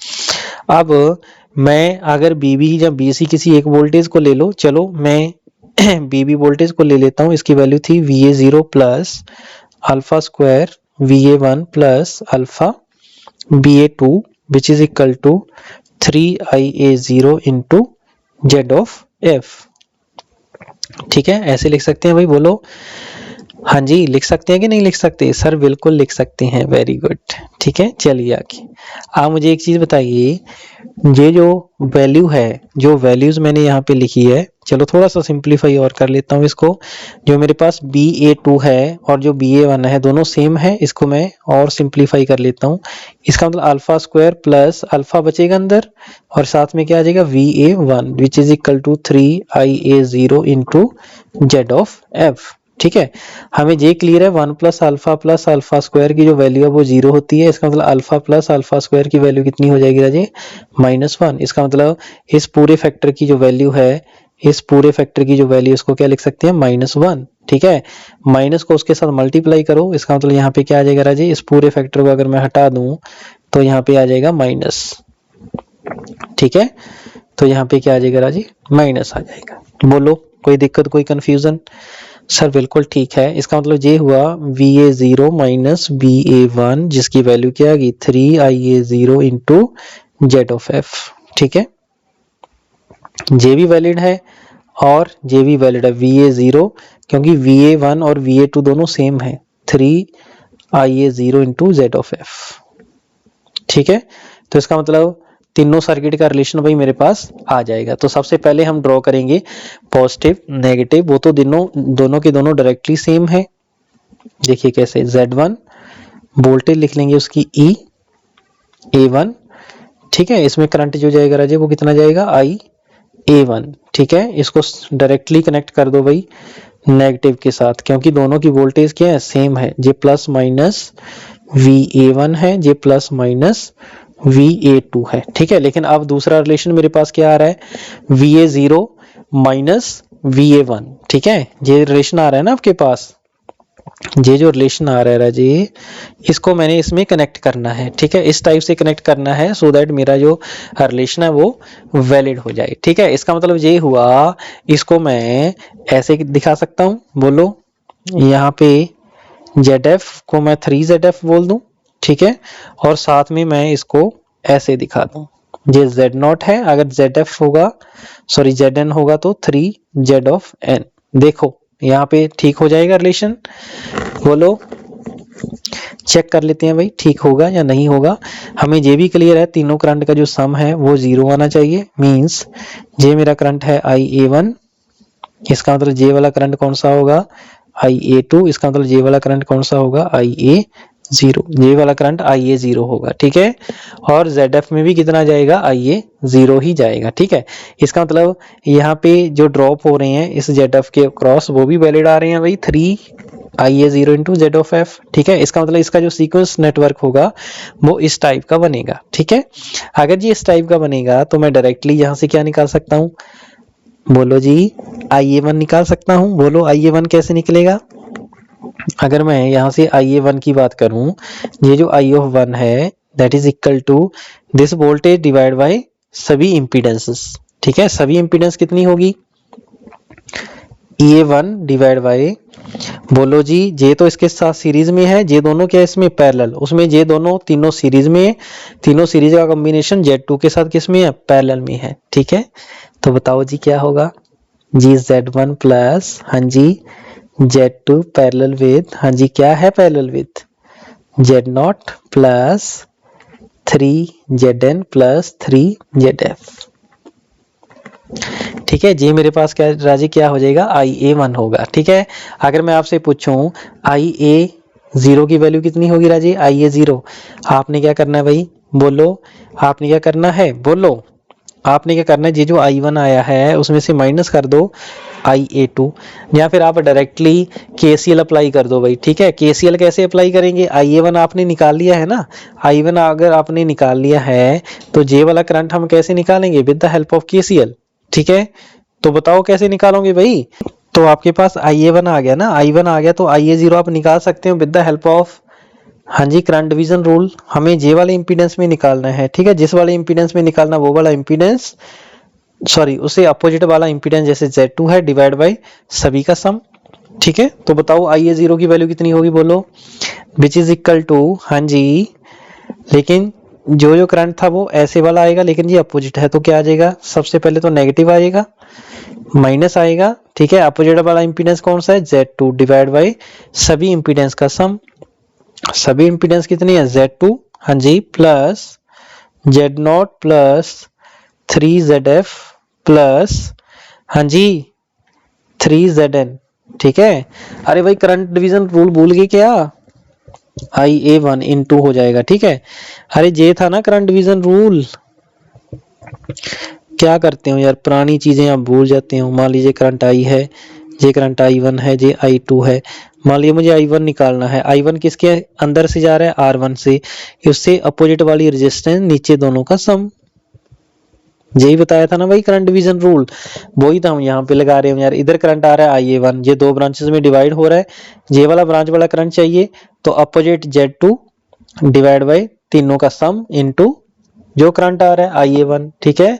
Speaker 1: अब मैं अगर बीबी या बीसी किसी एक वोल्टेज को ले लो, चलो मैं बीबी वोल्टेज को ले लेता हूं, इसकी वैल्यू थी V A zero plus alpha square V A one plus alpha B A two which is equal to 3 I A zero into Z of F. ठीक है, ऐसे लिख सकते हैं भाई, बोलो हाँ जी, लिख सकते हैं कि नहीं लिख सकते? सर बिल्कुल लिख सकते हैं, वेरी गुड। ठीक है, चलिए आगे। आप मुझे एक चीज बताइए, ये जो वैल्यू है, जो वैल्यूज मैंने यहाँ पे लिखी है, चलो थोड़ा सा सिंप्लीफाई और कर लेता हूँ इसको। जो मेरे पास BA2 है और जो BA1 है दोनों सेम है, इसको मैं और सिंप्लीफाई कर लेता हूँ। इसका मतलब अल्फा स्क्वायर प्लस अल्फा बचेगा अंदर, और साथ में क्या आ जाएगा VA1 which is equal to 3IA0 into Z of F. ठीक है, हमें ये क्लियर है 1 प्लस अल्फा स्क्वायर की जो वैल्यू है वो 0 होती है। इसका मतलब अल्फा प्लस अल्फा स्क्वायर की वैल्यू कितनी हो जाएगी राजे? -1। इसका मतलब इस पूरे फैक्टर की जो वैल्यू है, इस पूरे फैक्टर की जो वैल्यू, इसको क्या लिख सकते हैं? -1। ठीक है, माइनस को उसके साथ मल्टीप्लाई करो। इसका मतलब यहाँ पे क्या आ जाएगा राजे? इस पूरे फैक्टर को अगर मैं हटा दूं तो यहाँ पे आ जाएगा माइनस। ठीक है, तो यहाँ पे क्या आ जाएगा राजे? माइनस आ जाएगा। बोलो कोई दिक्कत, कोई कंफ्यूजन? सर बिल्कुल ठीक है। इसका मतलब ये हुआ VA0 माइनस BA1 जिसकी वैल्यू क्या आ गई? 3IA0 into Z of F. ठीक है, ये भी वैलिड है और ये भी वैलिड है VA0, क्योंकि VA1 और VA2 दोनों सेम है, 3IA0 into Z of F. ठीक है, तो इसका मतलब तीनों सर्किट का रिलेशन भाई मेरे पास आ जाएगा। तो सबसे पहले हम ड्रॉ करेंगे पॉजिटिव नेगेटिव, वो तो दोनों के दोनों डायरेक्टली सेम है। देखिए कैसे, Z1 वोल्टेज लिख लेंगे उसकी A1। ठीक है, इसमें करंट जो जाएगा राजे वो कितना जाएगा? IA1। ठीक है, इसको डायरेक्टली कनेक्ट कर दो भाई नेगेटिव के साथ, क्योंकि दोनों की वोल्टेज क्या है? सेम है। जे प्लस माइनस VA1 है, जे प्लस माइनस VA2 है। ठीक है, लेकिन अब दूसरा रिलेशन मेरे पास क्या आ रहा है? VA0 minus VA1। ठीक है, ये रिलेशन आ रहा है ना आपके पास, ये जो रिलेशन आ रहा है राजे, इसको मैंने इसमें कनेक्ट करना है। ठीक है, इस टाइप से कनेक्ट करना है सो दैट मेरा जो रिलेशन है वो वैलिड हो जाए। ठीक है, इसका मतलब ये हुआ, इसको मैं ऐसे दिखा सकता हूँ। बोलो, यहाँ पे ZF को मैं 3ZF बोल दूं। ठीक है, और साथ में मैं इसको ऐसे दिखा दूं, ये Z0 है, अगर ZF होगा, सॉरी ZN होगा तो 3Z ऑफ N। देखो यहाँ पे ठीक हो जाएगा रिलेशन। बोलो, चेक कर लेते हैं भाई ठीक होगा या नहीं होगा। हमें ये भी क्लियर है तीनों करंट का जो सम है वो 0 आना चाहिए। मींस ये मेरा करंट है IA1, इसका मतलब जे वाला करंट कौन सा होगा? IA2। इसका मतलब जे वाला करंट कौन सा होगा? IA0। जे वाला करंट IA0 होगा। ठीक है, और ZF में भी कितना जाएगा? IA0 ही जाएगा। ठीक है, इसका मतलब यहाँ पे जो ड्रॉप हो रहे हैं इस ZF के क्रॉस वो भी वैलिड आ रहे हैं भाई, 3IA0 into Z of F. ठीक है, इसका मतलब इसका जो सीक्वेंस नेटवर्क होगा वो इस टाइप का बनेगा। ठीक है, अगर ये इस टाइप का बनेगा तो मैं डायरेक्टली यहाँ से क्या निकाल सकता हूँ? बोलो जी, IA1 निकाल सकता हूं। बोलो IA1 कैसे निकलेगा? अगर मैं यहां से IA1 की बात करूं, ये जो I ऑफ 1 है that is equal to this voltage divide by सभी इंपीडेंसेस। ठीक है, सभी इंपीडेंस कितनी होगी? EA1 डिवाइड बाय, बोलो जी, ये तो इसके साथ सीरीज में है, ये दोनों क्या इसमें पैरेलल, उसमें ये दोनों तीनों सीरीज में है, तीनों सीरीज का कॉम्बिनेशन Z2 के साथ किस में है? पैरेलल में है। ठीक है, तो बताओ जी क्या होगा? जी Z1 प्लस, हाँ जी Z2 पैरेलल विद, हाँ जी क्या है parallel with? Z0 plus 3ZN plus 3ZF। ठीक है, जी मेरे पास क्या राजी क्या हो जाएगा? IA1 होगा। ठीक है, अगर मैं आपसे पूछूं IA0 की वैल्यू कितनी होगी राजी? IA0 आपने क्या करना है भाई? बोलो, आपने क्या करना है? बोलो, आपने क्या करना है? ये जो I1 आया है उसमें से माइनस कर दो IA2, या फिर आप डायरेक्टली KCL अप्लाई कर दो भाई। ठीक है, KCL कैसे अप्लाई करेंगे? IA1 आपने निकाल लिया है ना, I1 अगर आपने निकाल लिया है तो J वाला करंट हम कैसे निकालेंगे? With the help of KCL। ठीक है, तो बताओ कैसे निकालोगे भाई? तो आपके पास IA1 आ गया ना, I1 आ गया तो IA0 आप निकाल सकते हो विद द हेल्प ऑफ, हाँ जी, करंट डिवीजन रूल। हमें जे वाले इंपीडेंस में निकालना है। ठीक है, जिस वाले इंपीडेंस में निकालना वो वाला इंपीडेंस, सॉरी उससे अपोजिट वाला इंपीडेंस जैसे Z2 है डिवाइड बाय सभी का सम। ठीक है, तो बताओ IA0 की वैल्यू कितनी होगी? बोलो, विच इज इक्वल टू, हाँ जी, लेकिन जो करंट था वो ऐसे वाला आएगा, लेकिन ये अपोजिट है तो क्या आ जाएगा? सबसे पहले तो नेगेटिव आएगा, माइनस आएगा, ठीक है। अपोजिट वाला इंपीडेंस कौन सा है, Z2 डिवाइड बाई सभी इंपीडेंस का सम। सभी इंपीडेंस कितनी है, Z2, हाँ जी, plus Z0 plus 3ZF plus, हाँ जी, 3ZN, ठीक है। अरे भाई करंट डिवीजन रूल भूल गए क्या, IA1 इन 2 हो जाएगा, ठीक है। अरे ये था ना करंट डिवीजन रूल, क्या करते हो यार, पुरानी चीजें आप भूल जाते हो। मान लीजिए करंट I है, ये करंट I1 है, ये I2 है। मान लीजिए मुझे I1 निकालना है, I1 किसके अंदर से जा रहा है, R1 से, उससे अपोजिट वाली रेजिस्टेंस नीचे दोनों का सम। यही बताया था ना भाई करंट डिवीजन रूल, वही तो हम यहाँ पे लगा रहे हैं यार। इधर करंट आ रहा है IA1, ये 2 ब्रांचेस में डिवाइड हो रहा है, ये वाला ब्रांच वाला करंट चाहिए, तो अपोजिट Z2 डिवाइड बाई तीनों का सम इनटू जो करंट आ रहा है IA1, ठीक है।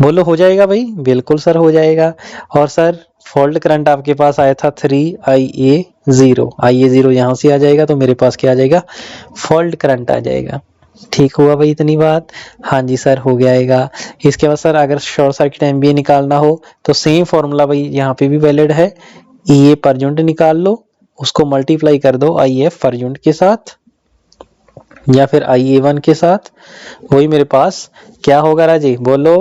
Speaker 1: बोलो हो जाएगा भाई, बिल्कुल सर हो जाएगा। और सर फॉल्ट करंट आपके पास आया था 3IA0, IA0 यहाँ से आ जाएगा, तो मेरे पास क्या आ जाएगा, फॉल्ट करंट आ जाएगा। ठीक हुआ भाई इतनी बात, हाँ जी सर हो जाएगा। इसके बाद सर अगर शॉर्ट सर्किट MVA निकालना हो तो सेम फॉर्मूला भाई यहाँ पे भी वैलिड है, EA पर यूनिट निकाल लो, उसको मल्टीप्लाई कर दो IF पर यूनिट के साथ या फिर IA1 के साथ, वही मेरे पास क्या होगा राजी, बोलो,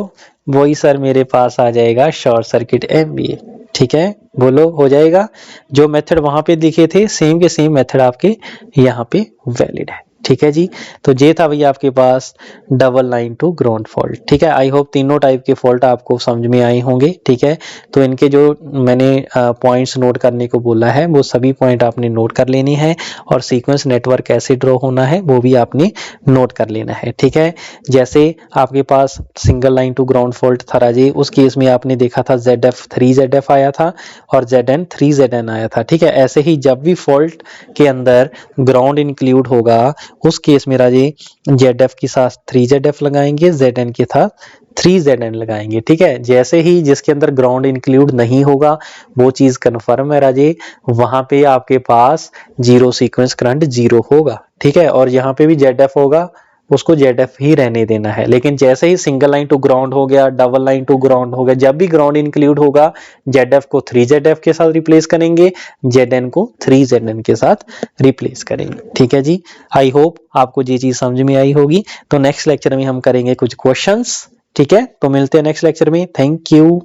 Speaker 1: वही सर मेरे पास आ जाएगा शॉर्ट सर्किट MVA, ठीक है। बोलो हो जाएगा, जो मेथड वहां पे दिखे थे सेम के सेम मेथड आपके यहाँ पे वैलिड है, ठीक है जी। तो ये था भैया आपके पास double line to ground fault, ठीक है। आई होप तीनों टाइप के फॉल्ट आपको समझ में आए होंगे, ठीक है। तो इनके जो मैंने पॉइंट्स नोट करने को बोला है वो सभी पॉइंट आपने नोट कर लेने हैं, और सीक्वेंस नेटवर्क कैसे ड्रॉ होना है वो भी आपने नोट कर लेना है, ठीक है। जैसे आपके पास single line to ground fault था राजे, उस केस में आपने देखा था ZF 3ZF आया था और ZN 3ZN आया था, ठीक है। ऐसे ही जब भी फॉल्ट के अंदर ग्राउंड इंक्लूड होगा उस केस में राजे ZF के साथ 3ZF लगाएंगे, ZN के साथ 3ZN लगाएंगे, ठीक है। जैसे ही जिसके अंदर ग्राउंड इंक्लूड नहीं होगा वो चीज कन्फर्म है राजे, वहां पे आपके पास जीरो सीक्वेंस करंट जीरो होगा, ठीक है। और यहाँ पे भी ZF होगा, उसको ZF ही रहने देना है। लेकिन जैसे ही सिंगल लाइन टू ग्राउंड हो गया, डबल लाइन टू ग्राउंड हो गया, जब भी ग्राउंड इंक्लूड होगा ZF को 3ZF के साथ रिप्लेस करेंगे, ZN को 3ZN के साथ रिप्लेस करेंगे, ठीक है जी। आई होप आपको ये चीज समझ में आई होगी। तो नेक्स्ट लेक्चर में हम करेंगे कुछ क्वेश्चंस, ठीक है। तो मिलते हैं नेक्स्ट लेक्चर में, थैंक यू।